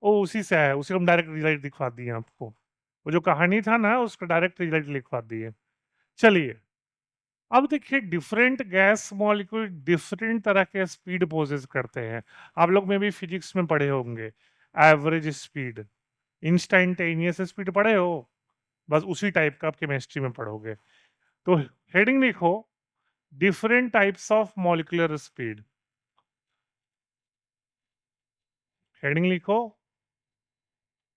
ओ उसी से है, उसी को हम डायरेक्ट रिजल्ट दिखवा दिए आपको। वो जो कहानी था ना, उसका डायरेक्ट रिजल्ट लिखवा दिए। चलिए, अब देखिए डिफरेंट गैस मॉलिक्यूल डिफरेंट तरह के स्पीड पोजेस करते हैं। आप लोग में भी फिजिक्स में पढ़े होंगे, एवरेज स्पीड, इंस्टैन्टेनियस स्पीड पढ़े हो, बस उसी टाइप का आप केमिस्ट्री में पढ़ोगे। तो हेडिंग लिखो, different types of molecular speed. Heading लिखो,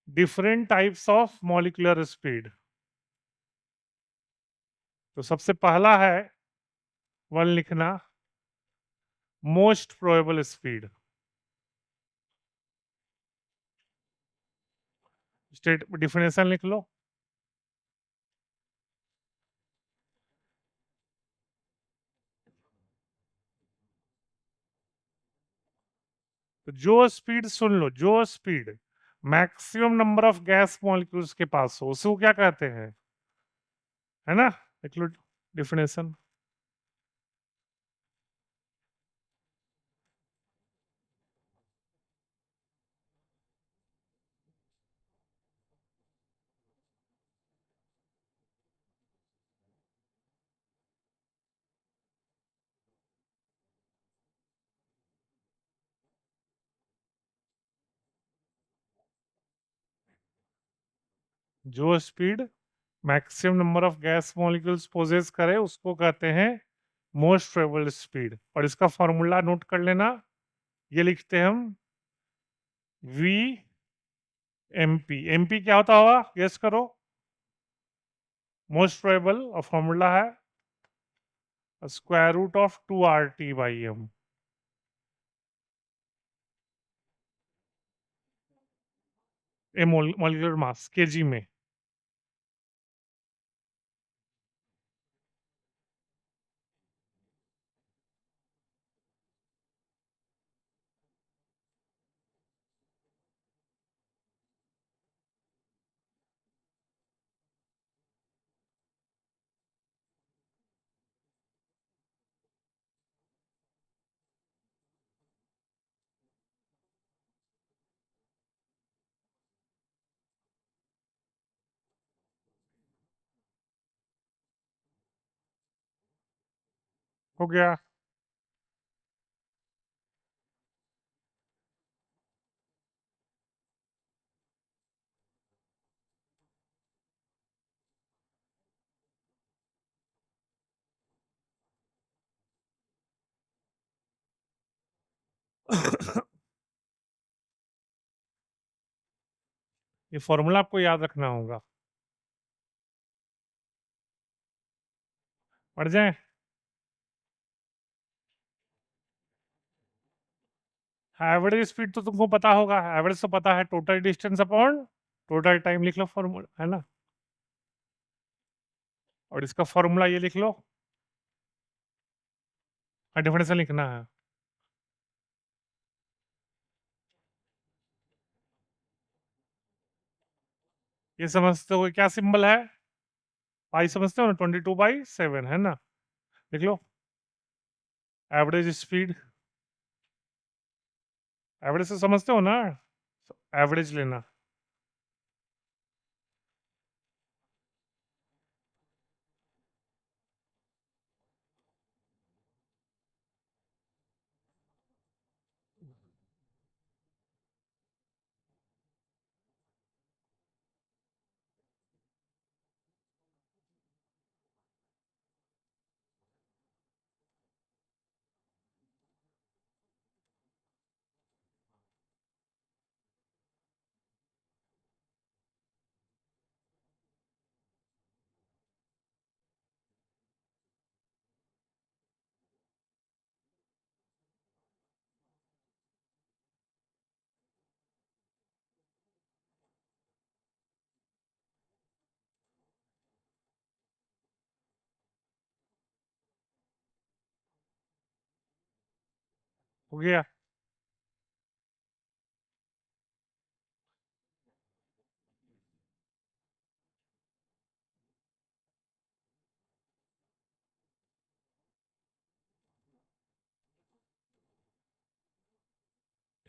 different types of molecular speed. तो सबसे पहला है वन लिखना, most probable speed. State definition लिख लो। तो जो स्पीड, सुन लो, जो speed maximum number of gas molecules के पास हो उसे वो क्या कहते हैं? है ना? लिख लो डिफिनेशन। जो speed maximum number of gas molecules possess करे उसको कहते हैं मोस्ट प्रोबेबल स्पीड। और इसका फॉर्मूला नोट कर लेना, ये लिखते हैं हम V M P. M P क्या होता होगा, गेस करो? मोस्ट प्रोबेबल, और फॉर्मूला है square root of 2 RT/m। A molecular mass kg में। हो गया? ये फॉर्मूला आपको याद रखना होगा। पढ़ जाए? एवरेज स्पीड तो तुमको पता होगा, एवरेज तो पता है, total distance upon total time लिख लो फॉर्मूला, है ना? और इसका फॉर्मूला ये लिख लो, डेफिनेशन लिखना है। ये समझते हो क्या सिंबल है? पाई समझते हो ना, 22/7, है ना? लिख लो एवरेज स्पीड। एवरेज से समझते हो ना, एवरेज लेना। हो गया?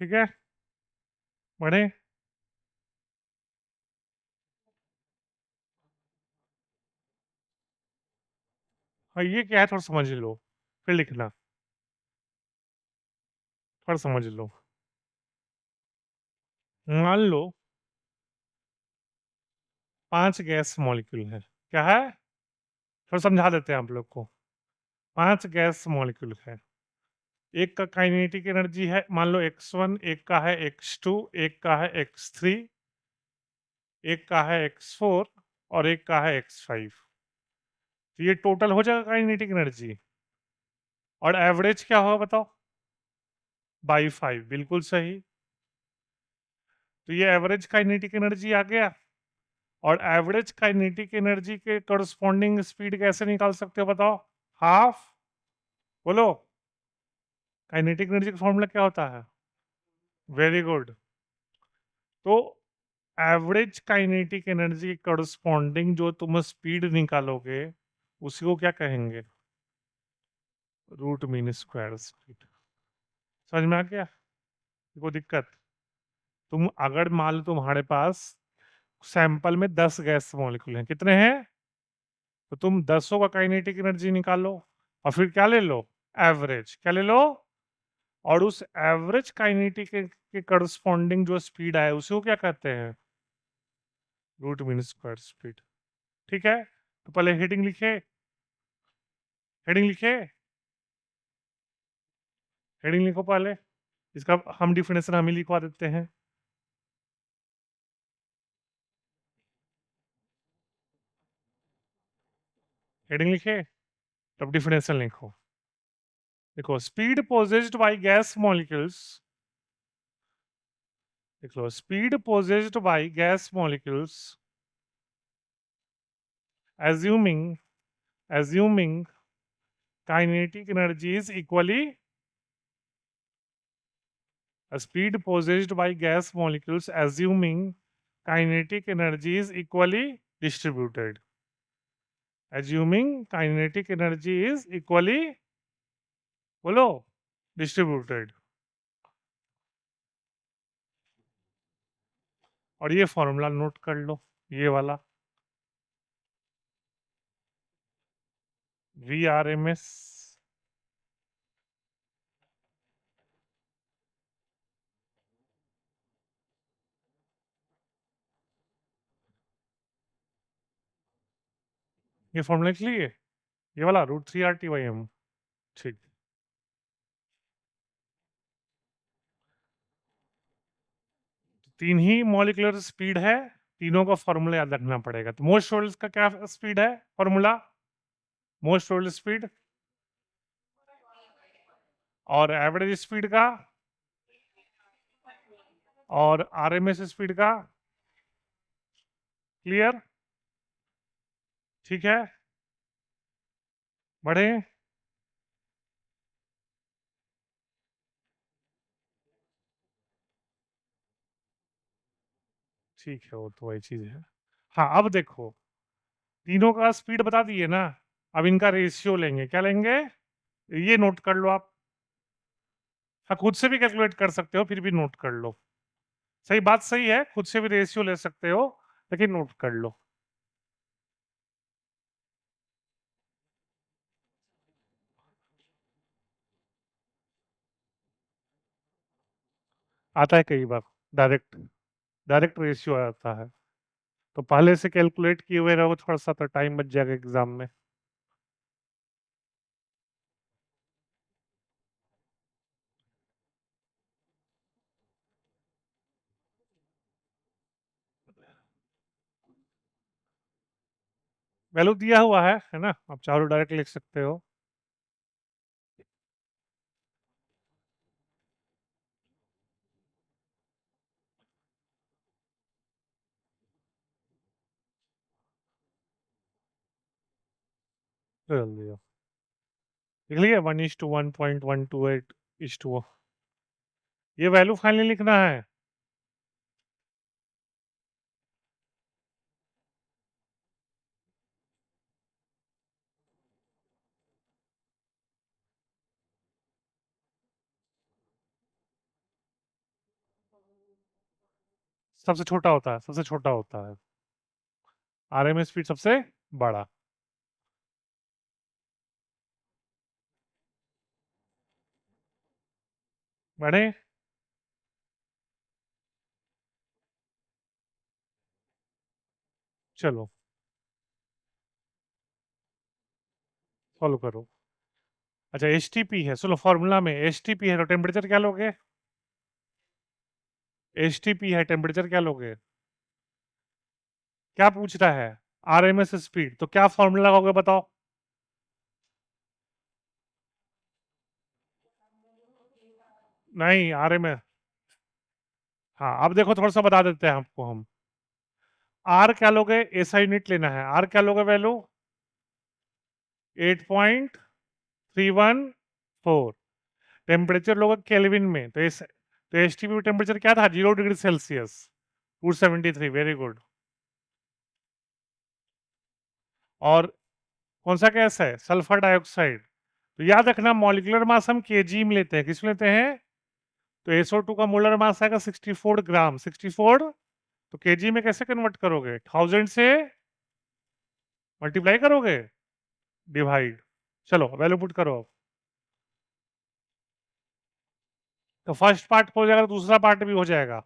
ठीक है? बढ़े? हाँ, ये क्या है थोड़ा समझ लो, फिर लिखना। थोड़ा समझ लो। मान लो 5 गैस मॉलिक्यूल है। क्या है? थोड़ा समझा देते हैं आप लोग को। 5 गैस मॉलिक्यूल है। एक का काइनेटिक एनर्जी है मान लो x1, एक का है x2, एक का है x3, एक का है x4 और एक का है x5। तो ये टोटल हो जाएगा काइनेटिक एनर्जी। और एवरेज क्या होगा बताओ? बाई 5, बिल्कुल सही। तो ये एवरेज काइनेटिक एनर्जी आ गया। और एवरेज काइनेटिक एनर्जी के करस्पॉन्डिंग स्पीड कैसे निकाल सकते हो बताओ? हाफ। बोलो। काइनेटिक एनर्जी का फॉर्मूला क्या होता है? Very good. तो एवरेज काइनेटिक एनर्जी करस्पॉन्डिंग जो तुम स्पीड निकालोगे उसी को क्या कहेंगे? Root mean square speed. समझ में आ गया? कोई दिक्कत? तुम अगर मान लो तुम्हारे पास सैंपल में 10 गैस मॉलिक्यूल हैं, कितने हैं? तो तुम 10 का काइनेटिक एनर्जी निकालो और फिर क्या ले लो? एवरेज। क्या ले लो? और उस एवरेज काइनेटिक के करस्पॉन्डिंग जो स्पीड है उसी को क्या कहते हैं? Root mean square speed. ठीक है? तो पहले हेडिंग लिखे। हेडिंग लिखे। हेडिंग लिखो पहले। इसका हम डिफिनेशन हम ही लिखवा देते हैं। हेडिंग लिखे, तब डिफिनेशन लिखो। देखो, speed possessed by gas molecules, देख लो, speed possessed by gas molecules assuming assuming kinetic energy is equally, a speed possessed by gas molecules assuming kinetic energy is equally distributed, assuming kinetic energy is equally, बोलो, distributed। और ये formula note कर लो, ये वाला VRMS। ये formula लिख लिए, ये वाला √3 RT/m। ठीक। तीन ही मॉलिक्यूलर स्पीड है, तीनों का फॉर्मूला याद रखना पड़ेगा। तो मोस्ट प्रोबेबल का क्या स्पीड है? फॉर्मूला मोस्ट प्रोबेबल स्पीड और एवरेज स्पीड का और आरएमएस स्पीड का। क्लियर? ठीक है, बढ़े। ठीक है, वो तो वही चीज है। हाँ, अब देखो, तीनों का स्पीड बता दिए ना, अब इनका रेशियो लेंगे। क्या लेंगे? ये नोट कर लो आप। हाँ, खुद से भी कैलकुलेट कर सकते हो, फिर भी नोट कर लो। सही बात, सही है, खुद से भी रेशियो ले सकते हो, लेकिन नोट कर लो। आता है कई बार, डायरेक्ट डायरेक्ट रेशियो आता है। तो पहले से कैलकुलेट किए हुए रहो, थोड़ा सा तो टाइम बच जाएगा एग्जाम में। वैल्यू दिया हुआ है ना? आप चारों डायरेक्ट लिख सकते हो। लिख लिया 1:1.128:। ये वैल्यू फाइनली लिखना है। सबसे छोटा होता है, सबसे छोटा होता है। आरएमएस स्पीड सबसे बड़ा। बढ़े। चलो फॉलो करो। अच्छा एच है, सुनो फॉर्मूला में एच है तो टेम्परेचर क्या लोगे? एच है, टेम्परेचर क्या लोगे? क्या पूछ रहा है? आरएमएस स्पीड, तो क्या फॉर्मूला लगाओगे बताओ? नहीं आरएमएस। हाँ अब देखो थोड़ा सा बता देते हैं आपको हम। आर क्या लोगे? ऐसा यूनिट लेना है। आर क्या लोगे वैल्यू? 8.314। टेम्परेचर लोगे केल्विन में, तो इस तो एच टेम्परेचर क्या था? 0 डिग्री सेल्सियस। 273, very good. और कौन सा गैस है? Sulphur dioxide. तो याद रखना मॉलिक्यूलर मास हम केजी में लेते हैं। किस में लेते हैं? तो SO2 का मोलर मास आएगा 64 ग्राम। 64 तो केजी में कैसे कन्वर्ट करोगे? 1000 से मल्टीप्लाई करोगे, डिवाइड। चलो वैल्यू पुट करो। तो फर्स्ट पार्ट हो जाएगा तो दूसरा पार्ट भी हो जाएगा।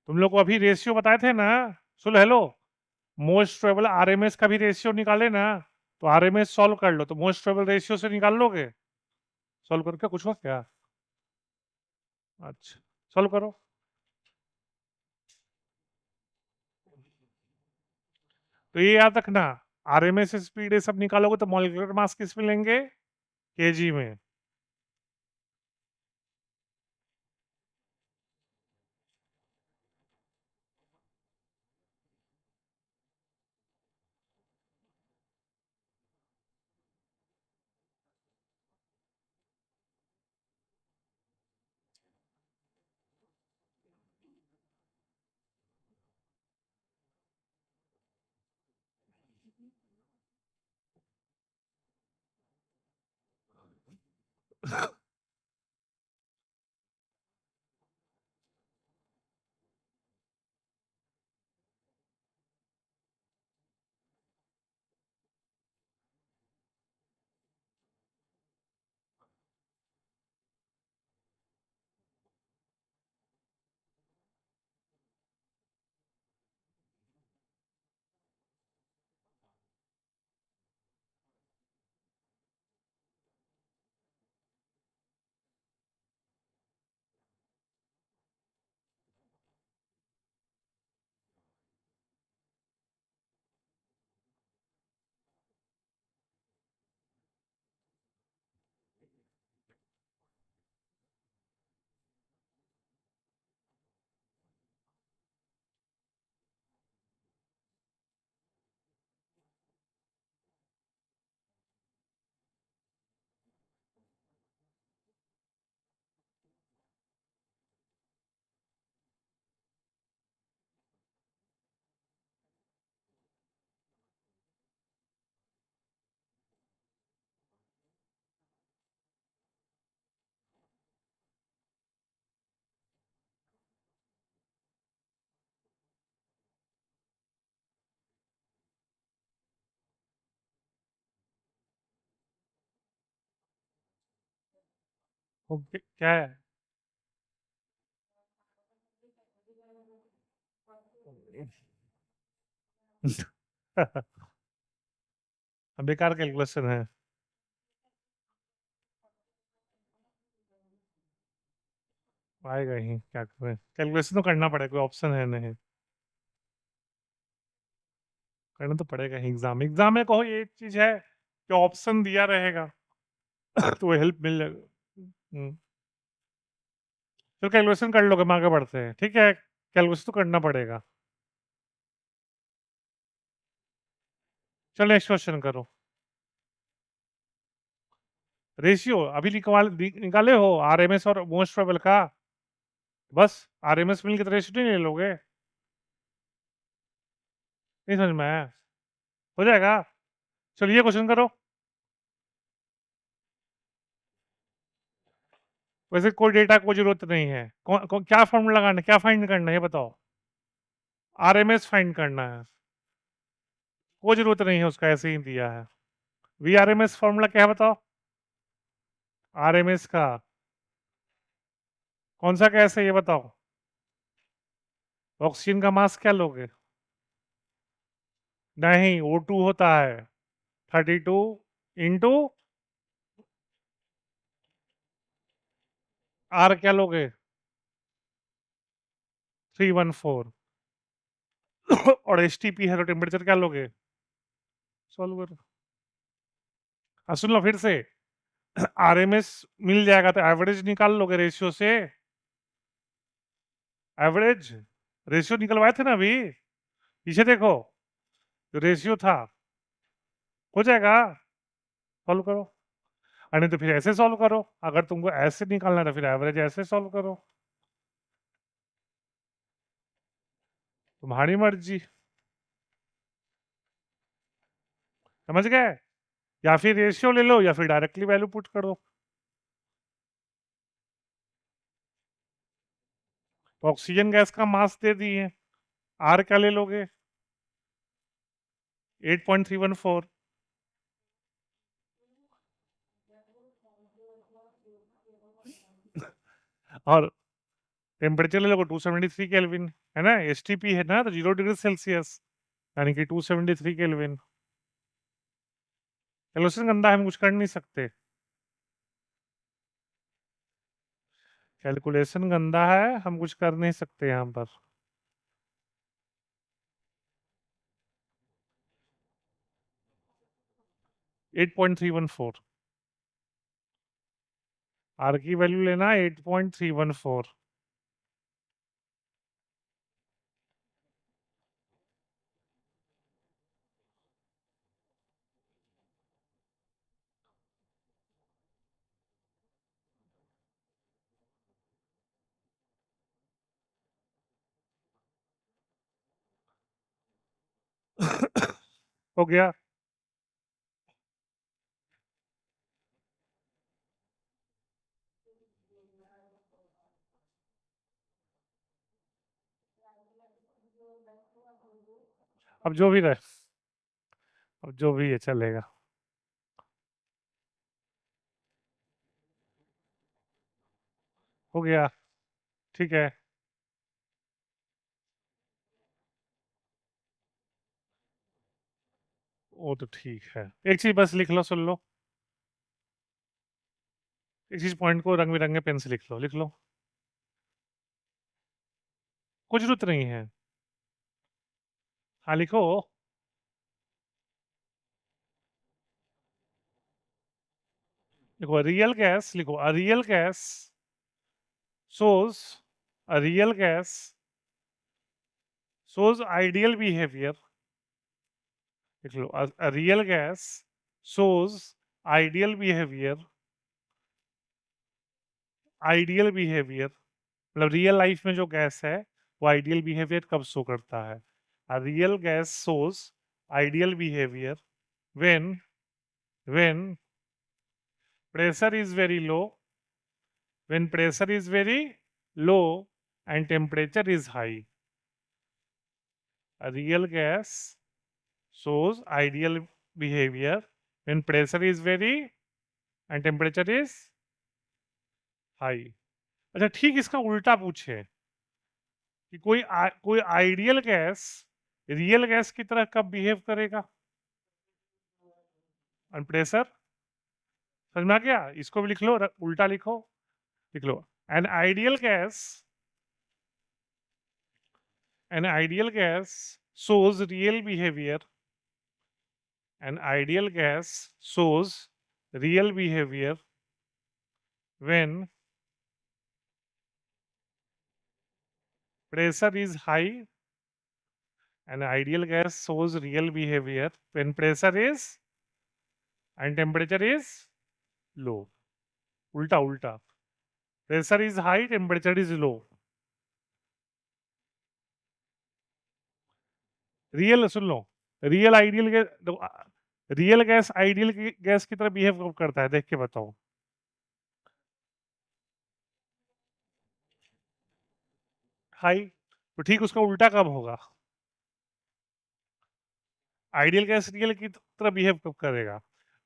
तुम लोग को अभी रेशियो बताए थे ना। सुन हेलो, मोस्ट प्रोबेबल आरएमएस का भी रेशियो निकाले ना। तो आरएमएस सॉल्व कर लो तो मोस्ट प्रोबेबल रेशियो से निकाल लोगे। सॉल्व करके कुछ हो क्या? अच्छा सॉल्व करो। तो ये याद रखना, आरएमएस स्पीड ये सब निकालोगे तो मॉलिक्यूलर मास किस में लेंगे? केजी में। ओके क्या है? बेकार कैलकुलेशन है। आएगा ही, क्या करें, कैलकुलेशन तो करना पड़ेगा, कोई ऑप्शन है नहीं। करना तो पड़ेगा ही। एग्जाम में कहो ये चीज है कि ऑप्शन दिया रहेगा तो वो हेल्प मिल जाएगा। चलो कैलकुलेशन कर लोगे, हम आगे बढ़ते हैं, ठीक है? कैलकुलेशन तो करना पड़ेगा। चलो नेक्स्ट क्वेश्चन करो। रेशियो अभी निकाले हो आरएमएस और मोस्ट प्रोबेबल का, बस आरएमएस मिल के तो रेशियो नहीं ले लोगे, नहीं समझ में आया? हो जाएगा। चलिए क्वेश्चन करो। वैसे कोई डेटा को जरूरत नहीं है, क्या फॉर्मूला लगाना, क्या फाइंड करना है ये बताओ। आरएमएस फाइंड करना है, कोई जरूरत नहीं है उसका, ऐसे ही दिया है। वी आरएमएस फॉर्मूला क्या है बताओ, आरएमएस का कौन सा गैस है ये बताओ। ऑक्सीजन का मास क्या लोगे? नहीं, O2 होता है 32 इंटू आर क्या लोगे 314 और एचटीपी है तो टेम्परेचर क्या लोगे, सॉल्व करो। सुन लो फिर से, आरएमएस मिल जाएगा तो एवरेज निकाल लोगे रेशियो से, एवरेज रेशियो निकलवाए थे ना अभी, पीछे देखो जो रेशियो था, हो जाएगा, सॉल्व करो। नहीं तो फिर ऐसे सॉल्व करो, अगर तुमको ऐसे निकालना है तो फिर एवरेज ऐसे सॉल्व करो, तुम्हारी मर्जी, समझ गए? या फिर रेशियो ले लो या फिर डायरेक्टली वैल्यू पुट कर दो। तो ऑक्सीजन गैस का मास दे दिए, आर क्या ले लोगे 8.314, और टेम्परेचर ले लोगे 273 केल्विन, है ना, एसटीपी है ना तो 0 डिग्री सेल्सियस, यानी कि 273 केल्विन। कैलकुलेशन गंदा है, हम कुछ कर नहीं सकते, कैलकुलेशन गंदा है, हम कुछ कर नहीं सकते यहाँ पर। Eight point three one four R की वैल्यू लेना 8.314। हो गया। अब जो भी रहे, अब जो भी है चलेगा। हो गया, ठीक है। वो तो ठीक है, एक चीज बस लिख लो, सुन लो, एक चीज पॉइंट को रंग बिरंगे पेन से लिख लो, लिख लो, कुछ जरूरत नहीं है। हाँ लिखो, लिखो रियल गैस, लिखो a real gas shows a real gas shows ideal behavior, लिख लो a real gas shows ideal behavior, ideal behaviour मतलब रियल लाइफ में जो गैस है वो आइडियल बिहेवियर कब शो करता है, a real gas shows ideal behavior when when pressure is very low, when pressure is very low and temperature is high, a real gas shows ideal behavior when pressure is very and temperature is high। अच्छा ठीक, इसका उल्टा पूछे कि कोई ideal gas real gas की तरह कब बिहेव करेगा और प्रेशर, समझ में आ गया? इसको भी लिख लो, उल्टा लिखो, लिख लो an ideal gas, an ideal gas shows real behavior, an ideal gas shows real behavior when pressure is high, an ideal gas shows real behavior when pressure is and temperature is लो, उल्टा उल्टा, pressure is high, temperature is low. Real soon low, real ideal real gas ideal gas की तरह behave कब करता है, देख के बताओ। हाई, तो ठीक उसका उल्टा कब होगा? आइडियल गैस रियल की तरह बिहेव कब करेगा?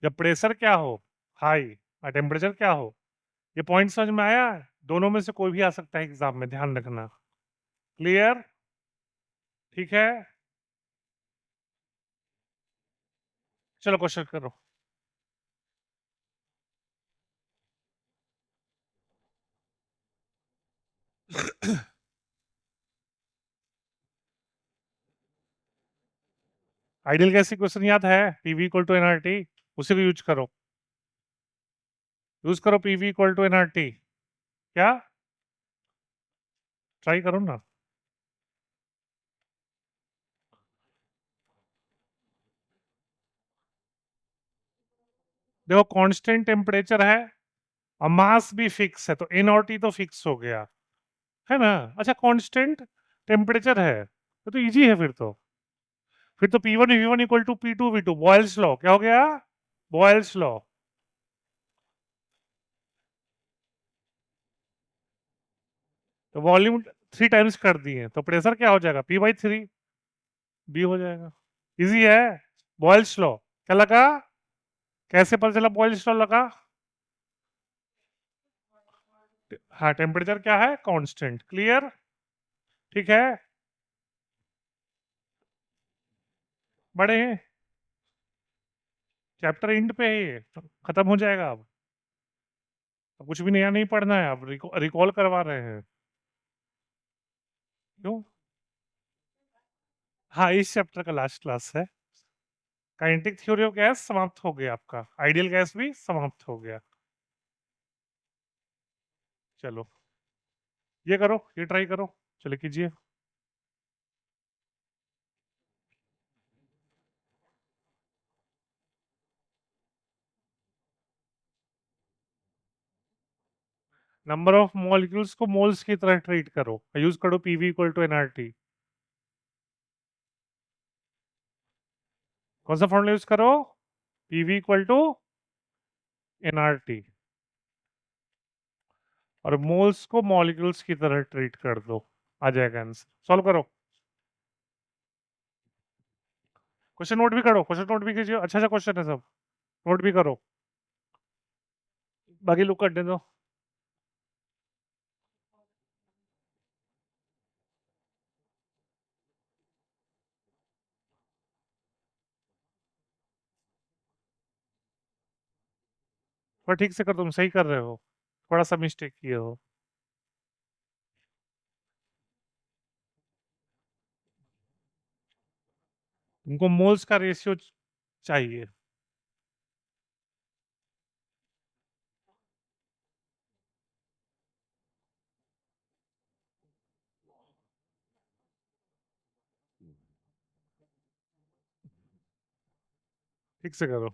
जब प्रेशर क्या हो, हाई, और टेम्परेचर क्या हो। ये पॉइंट समझ में आया? दोनों में से कोई भी आ सकता है एग्जाम में, ध्यान रखना। क्लियर? ठीक है, चलो क्वेश्चन करो। आइडियल गैस की क्वेश्चन याद है? पीवी इक्वल टू एनआरटी, उसी को यूज करो, यूज करो पीवी इक्वल टू एनआरटी। क्या? ट्राई करो ना। देखो कांस्टेंट टेम्परेचर है और मास भी फिक्स है, तो एन और टी तो फिक्स हो गया है ना। अच्छा कांस्टेंट टेम्परेचर है तो इजी है फिर तो P1 V1 equal to P2 V2, Boyle's law. क्या हो गया? Boyle's law. तो वॉल्यूम 3 टाइम्स कर दिए तो प्रेशर क्या हो जाएगा? P/3 बी हो जाएगा। इजी है। बॉयल्स लॉ क्या लगा? कैसे पता चला बॉयल्स लॉ लगा? हाँ टेम्परेचर क्या है? कांस्टेंट। क्लियर? ठीक है, बड़े हैं, चैप्टर एंड पे है ये, तो खत्म हो जाएगा अब कुछ भी नया नहीं पढ़ना है, अब रिकॉल करवा रहे हैं। क्यों? हाँ इस चैप्टर का लास्ट क्लास है। काइनेटिक थ्योरी ऑफ गैस समाप्त हो गया आपका, आइडियल गैस भी समाप्त हो गया। चलो ये करो, ये ट्राई करो, चलो कीजिए। नंबर ऑफ मॉलिक्यूल्स को मोल्स की तरह ट्रीट करो, यूज करो पीवी इक्वल टू एनआरटी। कौन सा फॉर्मूला यूज करो? पीवी इक्वल टू एनआरटी, और मोल्स को मॉलिक्यूल्स की तरह ट्रीट कर दो, आ जाएगा आंसर। सॉल्व करो, क्वेश्चन नोट भी करो, क्वेश्चन नोट भी कीजिए, अच्छा अच्छा क्वेश्चन है सब, नोट भी करो, बाकी लोग करने दो। पर ठीक से कर, तुम सही कर रहे हो, थोड़ा सा मिस्टेक किए हो। उनको मोल्स का रेशियो चाहिए। ठीक से करो,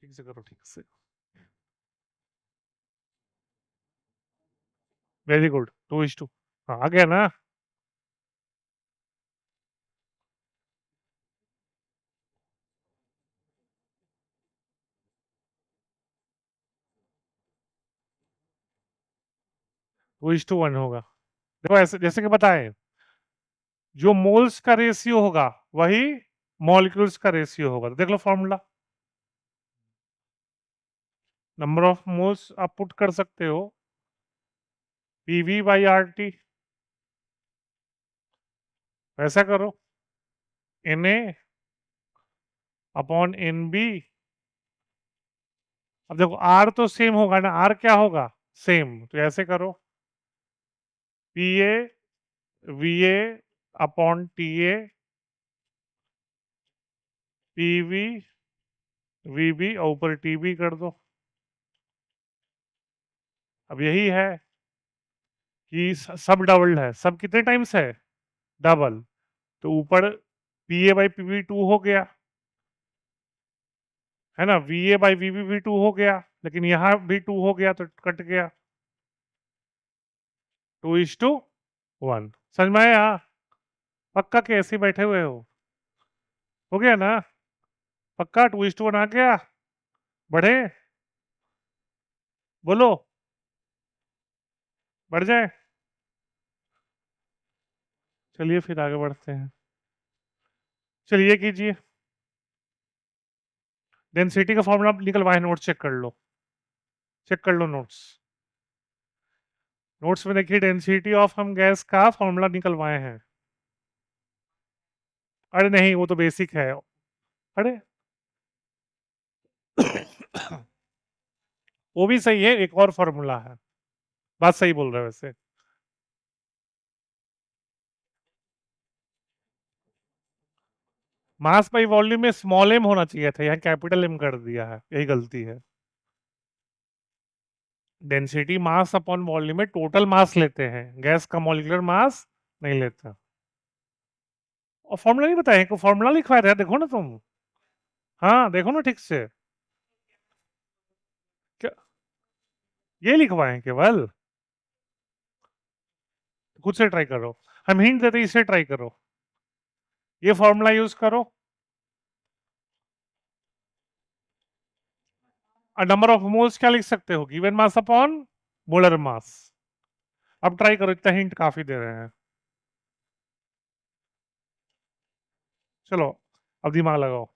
ठीक से करो, ठीक से। Very good, 2:2। हाँ आ गया ना? 2:1 होगा। देखो ऐसे जैसे कि बताएं, जो मोल्स का रेशियो होगा वही मॉलिक्यूल्स का रेशियो होगा, तो देख लो फॉर्मूला। नंबर ऑफ मोल्स आप पुट कर सकते हो, PV/RT। ऐसा करो, Na/NB। अब देखो R तो सेम होगा ना, R क्या होगा? सेम, तो ऐसे करो, PA/VA/TA, PV/VB और ऊपर TB कर दो। अब यही है कि सब डबल है, सब कितने टाइम्स है? डबल, तो ऊपर PA/PB 2 हो गया, है ना, VA बाई VB भी 2 हो गया, लेकिन यहाँ भी 2 हो गया तो कट गया, 2:1। समझ में आया? पक्का कि ऐसे ही बैठे हुए हो गया ना? पक्का 2:1 आ गया? बढ़े? बोलो, बढ़ जाए? चलिए फिर आगे बढ़ते हैं। चलिए कीजिए, डेंसिटी का फॉर्मूला निकलवाए, नोट्स चेक कर लो, चेक कर लो नोट्स। नोट्स में देखिए डेंसिटी ऑफ हम गैस का फॉर्मूला निकलवाए हैं। अरे नहीं, वो तो बेसिक है। अरे वो भी सही है, एक और फॉर्मूला है। बात सही बोल रहे हो वैसे। मास बाई वॉल्यूम में स्मॉल एम होना चाहिए था, यहाँ कैपिटल एम कर दिया है, यही गलती है। डेंसिटी मास अपॉन वॉल्यूम में टोटल मास लेते हैं, गैस का मॉलिक्यूलर मास नहीं लेता। और फॉर्मूला नहीं बताया, को फॉर्मूला लिखवाया था, देखो ना तुम। हाँ देखो ना ठीक से। क्या ये लिखवाए हैं केवल? खुद से ट्राई करो, हम हिंट देते इसे ट्राई करो, ये फॉर्मूला यूज करो। नंबर ऑफ मोल्स क्या लिख सकते हो, गिवन मास अपॉन मोलर मास। अब ट्राई करो, इतना हिंट काफी दे रहे हैं। चलो अब दिमाग लगाओ।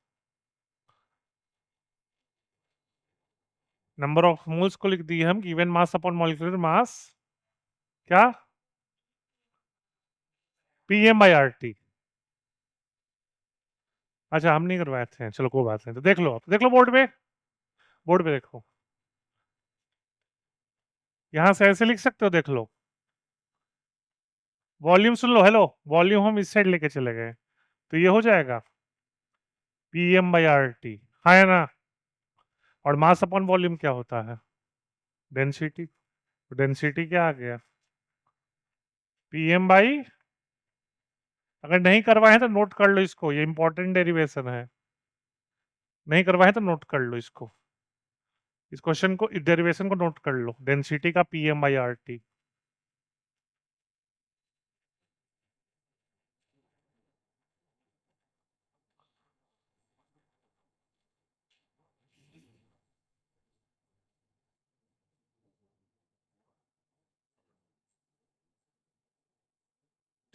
नंबर ऑफ मोल्स को लिख दिए हम, given mass upon molecular mass. क्या? PM/RT। अच्छा हम नहीं करवाए थे, चलो कोई बात नहीं, तो देख लो, देख लो बोर्ड पे, बोर्ड पे देखो, यहां से ऐसे लिख सकते हो, देख लो। वॉल्यूम सुन लो, हेलो, वॉल्यूम हम इस साइड लेके चले गए, तो ये हो जाएगा PM/RT। हाँ है ना? और मास अपॉन वॉल्यूम क्या होता है? डेंसिटी। डेंसिटी क्या आ गया? PM बाई, अगर नहीं करवाए हैं तो नोट कर लो इसको, ये इंपॉर्टेंट डेरिवेशन है। नहीं करवाए तो नोट कर लो इसको, इस क्वेश्चन को, इस डेरिवेशन को नोट कर लो, डेंसिटी का PM/RT।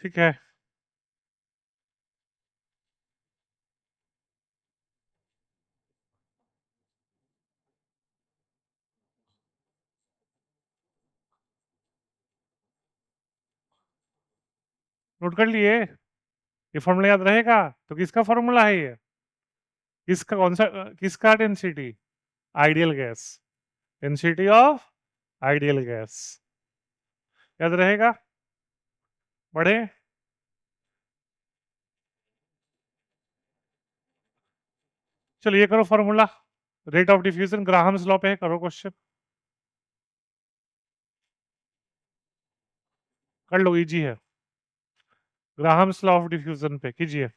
ठीक है, नोट कर लिए? ये फॉर्मूला याद रहेगा? तो किसका फॉर्मूला है ये? किसका, कौन सा, किसका density? Ideal gas, density of ideal gas, याद रहेगा? बढ़े? चलो ये करो formula, rate of diffusion Graham's law पे है, करो क्वेश्चन, कर लो, इजी है। ग्राहम्स लॉ ऑफ डिफ्यूजन पे कीजिए।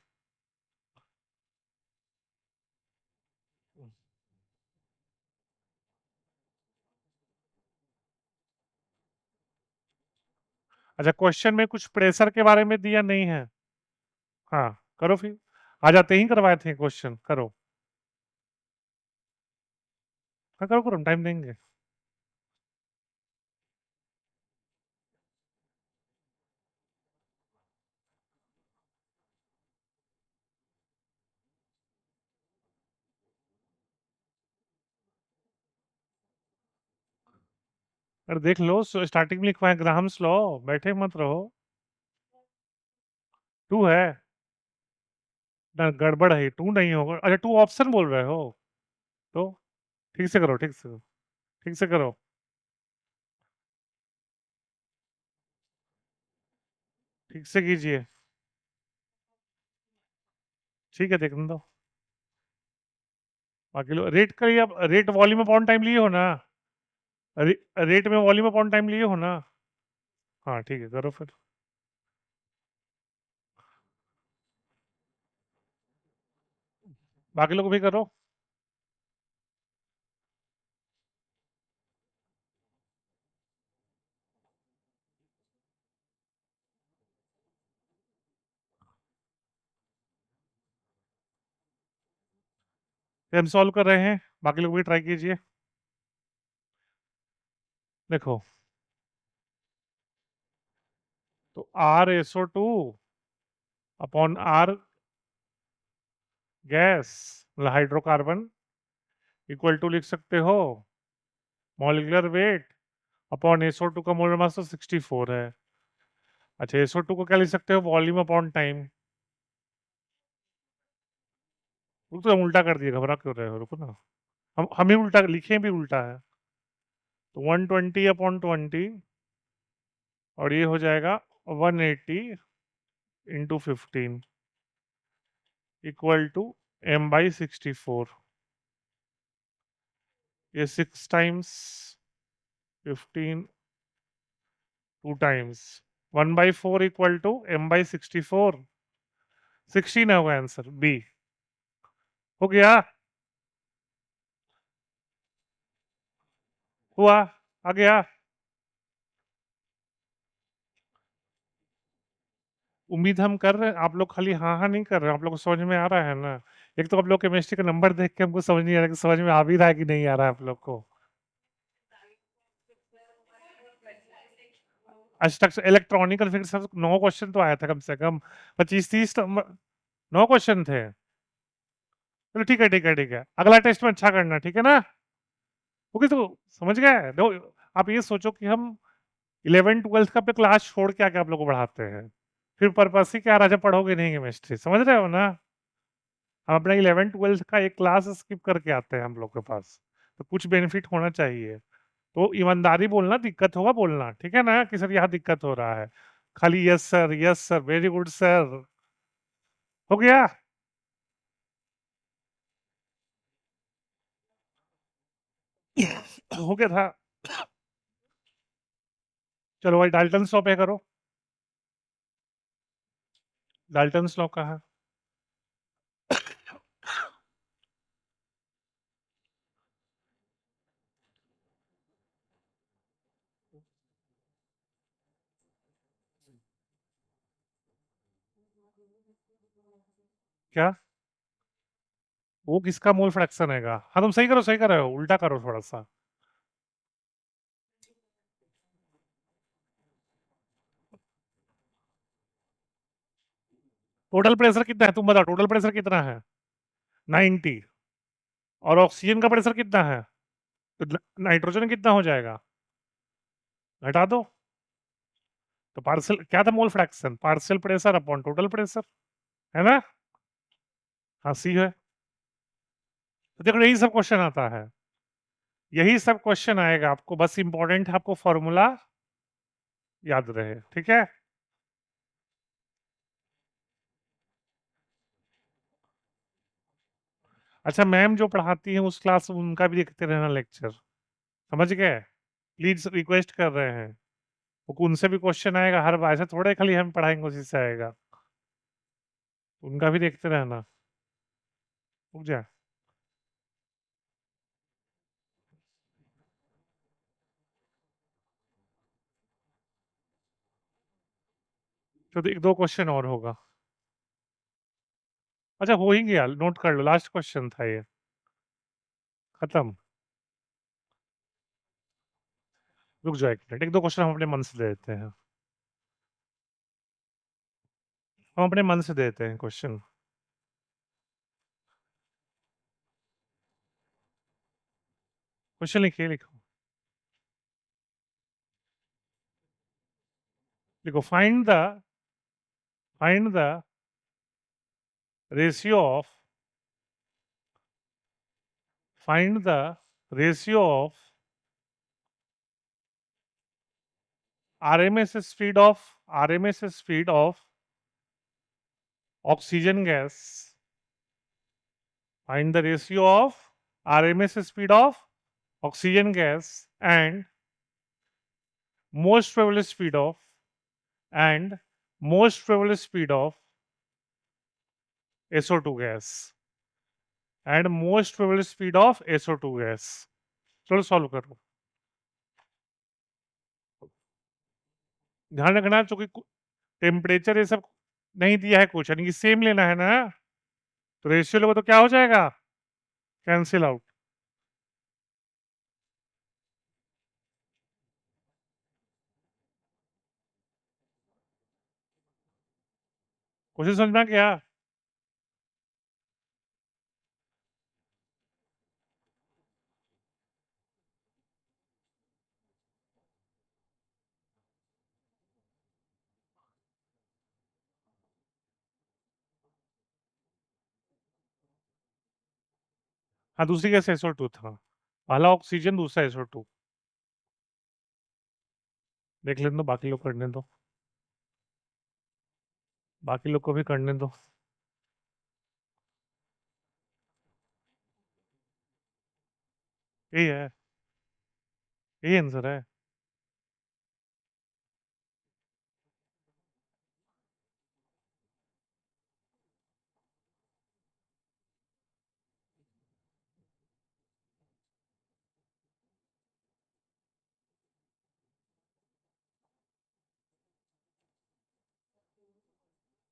अच्छा, क्वेश्चन में कुछ प्रेशर के बारे में दिया नहीं है? हाँ करो फिर, आ जाते ही करवाए थे क्वेश्चन, करो। हाँ करो करो, टाइम देंगे। अरे देख लो, स्टार्टिंग में लिखवाए ग्राहम्स लॉ, बैठे मत रहो। 2 है ना, गड़बड़ है, 2 नहीं होगा। अच्छा 2 ऑप्शन बोल रहे हो? तो ठीक से करो, ठीक से करो, ठीक से करो। ठीक से कीजिए। ठीक है, देखने दो। बाकी लो रेट का, अब रेट वॉल्यूम अपॉन टाइम लिए हो ना? रेट में वॉल्यूम अपॉन टाइम लिए हो ना? हाँ ठीक है, करो फिर। बाकी लोग भी करो। हम सॉल्व कर रहे हैं, बाकी लोग भी ट्राई कीजिए। देखो, तो RSO2 अपॉन R गैस मतलब हाइड्रोकार्बन इक्वल टू लिख सकते हो मॉलिक्यूलर वेट अपॉन SO2 का मोलर मास तो 64 है। अच्छा, SO2 को क्या लिख सकते हो, वॉल्यूम अपॉन टाइम। रुक, तो हम उल्टा कर दिए, घबरा क्यों रहे हो, रुको ना। हम ही उल्टा लिखे भी उल्टा है। तो 120 अपॉन 20 और ये हो जाएगा 180 इंटू 15 इक्वल टू m/64। ये 6 times 15 2 times 1/4 equal to m/64। 16 है वो आंसर, बी। हो गया, हुआ, आ गया। उम्मीद हम कर रहे हैं, आप लोग खाली हाँ हाँ नहीं कर रहे हैं, आप लोग को समझ में आ रहा है ना। एक तो आप लोग केमिस्ट्री का नंबर देख के हमको समझ नहीं आ रहा कि समझ में आ भी रहा है कि नहीं आ रहा है आप लोग को। आज तक इलेक्ट्रॉनिक और फिजिक्स सब 9 क्वेश्चन तो आया था कम से कम, 25-30 नंबर, 9 क्वेश्चन थे। चलो ठीक है, ठीक है, ठीक है, अगला टेस्ट में अच्छा करना, ठीक है ना। ओके, तो समझ गए। दो, आप ये सोचो कि हम 11th-12th का अपने क्लास छोड़ के आके आप लोग को पढ़ाते हैं, फिर पर्पस ही क्या रहा जब पढ़ोगे नहीं केमिस्ट्री, समझ रहे हो ना। हम अपना 11th-12th का एक क्लास स्किप करके आते हैं हम लोग के पास, तो कुछ बेनिफिट होना चाहिए। तो ईमानदारी बोलना, दिक्कत होगा बोलना, ठीक है ना कि सर यहाँ दिक्कत हो रहा है। खाली yes sir, yes sir, very good sir. हो गया। हो गया था। चलो भाई, डाल्टन लॉ पे करो। डाल्टन लॉ का है। क्या, वो किसका मोल फ्रैक्शन हैगा। हाँ, तुम सही करो, सही कर रहे हो, उल्टा करो थोड़ा सा। टोटल प्रेशर कितना है तुम बताओ, टोटल प्रेशर कितना है। 90। और ऑक्सीजन का प्रेशर कितना है, तो नाइट्रोजन कितना हो जाएगा, घटा दो। तो पार्शियल क्या था, mole fraction, partial pressure upon total pressure, है ना। हाँ, सी है। तो देखो, यही सब क्वेश्चन आता है, यही सब क्वेश्चन आएगा आपको, बस इंपॉर्टेंट है आपको फॉर्मूला याद रहे, ठीक है। अच्छा, मैम जो पढ़ाती हैं उस क्लास में उनका भी देखते रहना लेक्चर, समझ गए। प्लीज रिक्वेस्ट कर रहे हैं, उनसे भी क्वेश्चन आएगा हर बार, ऐसा थोड़े खाली हम पढ़ाएंगे उसी से आएगा, उनका भी देखते रहना। रुक जा। तो एक दो क्वेश्चन और होगा। अच्छा, हो ही गया, नोट कर लो, लास्ट क्वेश्चन था ये, खत्म। रुक जाओ एक मिनट, एक दो क्वेश्चन हम अपने मन से दे देते हैं, हम अपने मन से देते हैं क्वेश्चन। क्वेश्चन लिखिए, लिखो, लिखो। Find the ratio of find the ratio of RMS speed of oxygen gas. Find the ratio of RMS speed of oxygen gas and most probable speed of and most probable speed of SO2 gas and most probable speed of SO2 gas। चलो solve करो। ध्यान रखना, चूंकि temperature ये सब नहीं दिया है कुछ, यानी कि सेम लेना है ना, तो रेशियो लोगे तो क्या हो जाएगा, कैंसिल आउट। क्वेश्चन समझ में आ गया? हाँ, दूसरी गैस SO2 था। पहला ऑक्सीजन, दूसरा SO2। देख लेने दो, बाकी लोग करने दो, बाकी लोग को भी करने दो। यही है, यही आंसर है।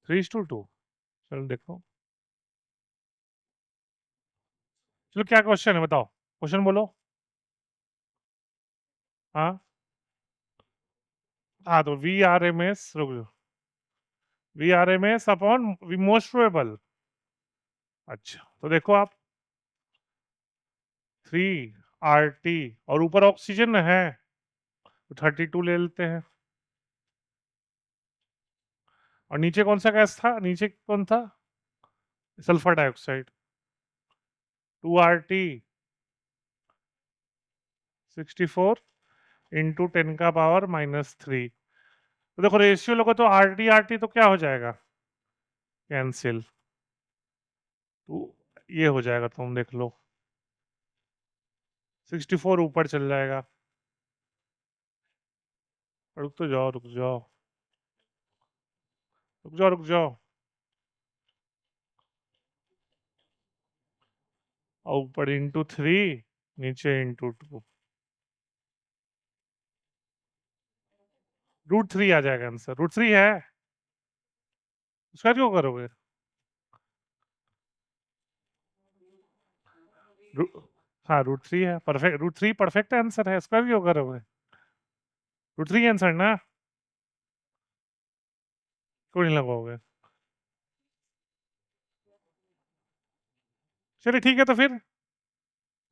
Three two two. चलो देखो, चलो क्या क्वेश्चन है बताओ, क्वेश्चन बोलो। हाँ, हाँ तो VRMS, रुक जाओ, VRMS अपॉन मोस्ट प्रोबेबल। अच्छा, तो देखो आप 3RT और ऊपर ऑक्सीजन है तो 32 ले लेते हैं। और नीचे कौन सा गैस था, नीचे कौन था? Sulphur dioxide. 2RT 64 इंटू 10⁻³ तो देखो रेशियो लोगे तो RT तो क्या हो जाएगा, कैंसिल। तो ये हो जाएगा, तुम देख लो 64 ऊपर चल जाएगा। रुक तो जाओ, रुक जाओ, रुक जाओ, रुक जाओ। और ऊपर इंटू 3, नीचे इंटू 2, √3 आ जाएगा आंसर। √3 है, उसका क्यों करोगे? हाँ, √3 है, परफेक्ट। √3 परफेक्ट आंसर है, इसका क्यों करोगे? √3 आंसर ना, क्यों नहीं लगाओगे? चलिए ठीक है, तो फिर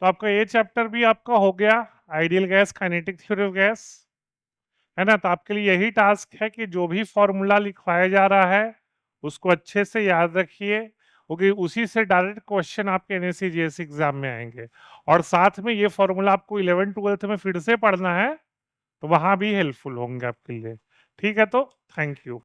तो आपका ये चैप्टर भी आपका हो गया, ideal gas, kinetic theory of gas, है ना। तो आपके लिए यही टास्क है कि जो भी फॉर्मूला लिखवाया जा रहा है उसको अच्छे से याद रखिए, क्योंकि उसी से डायरेक्ट क्वेश्चन आपके NSE-JS एग्जाम में आएंगे। और साथ में ये फॉर्मूला आपको 11th-12th में फिर से पढ़ना है, तो वहां भी हेल्पफुल होंगे आपके लिए। ठीक है, तो थैंक यू।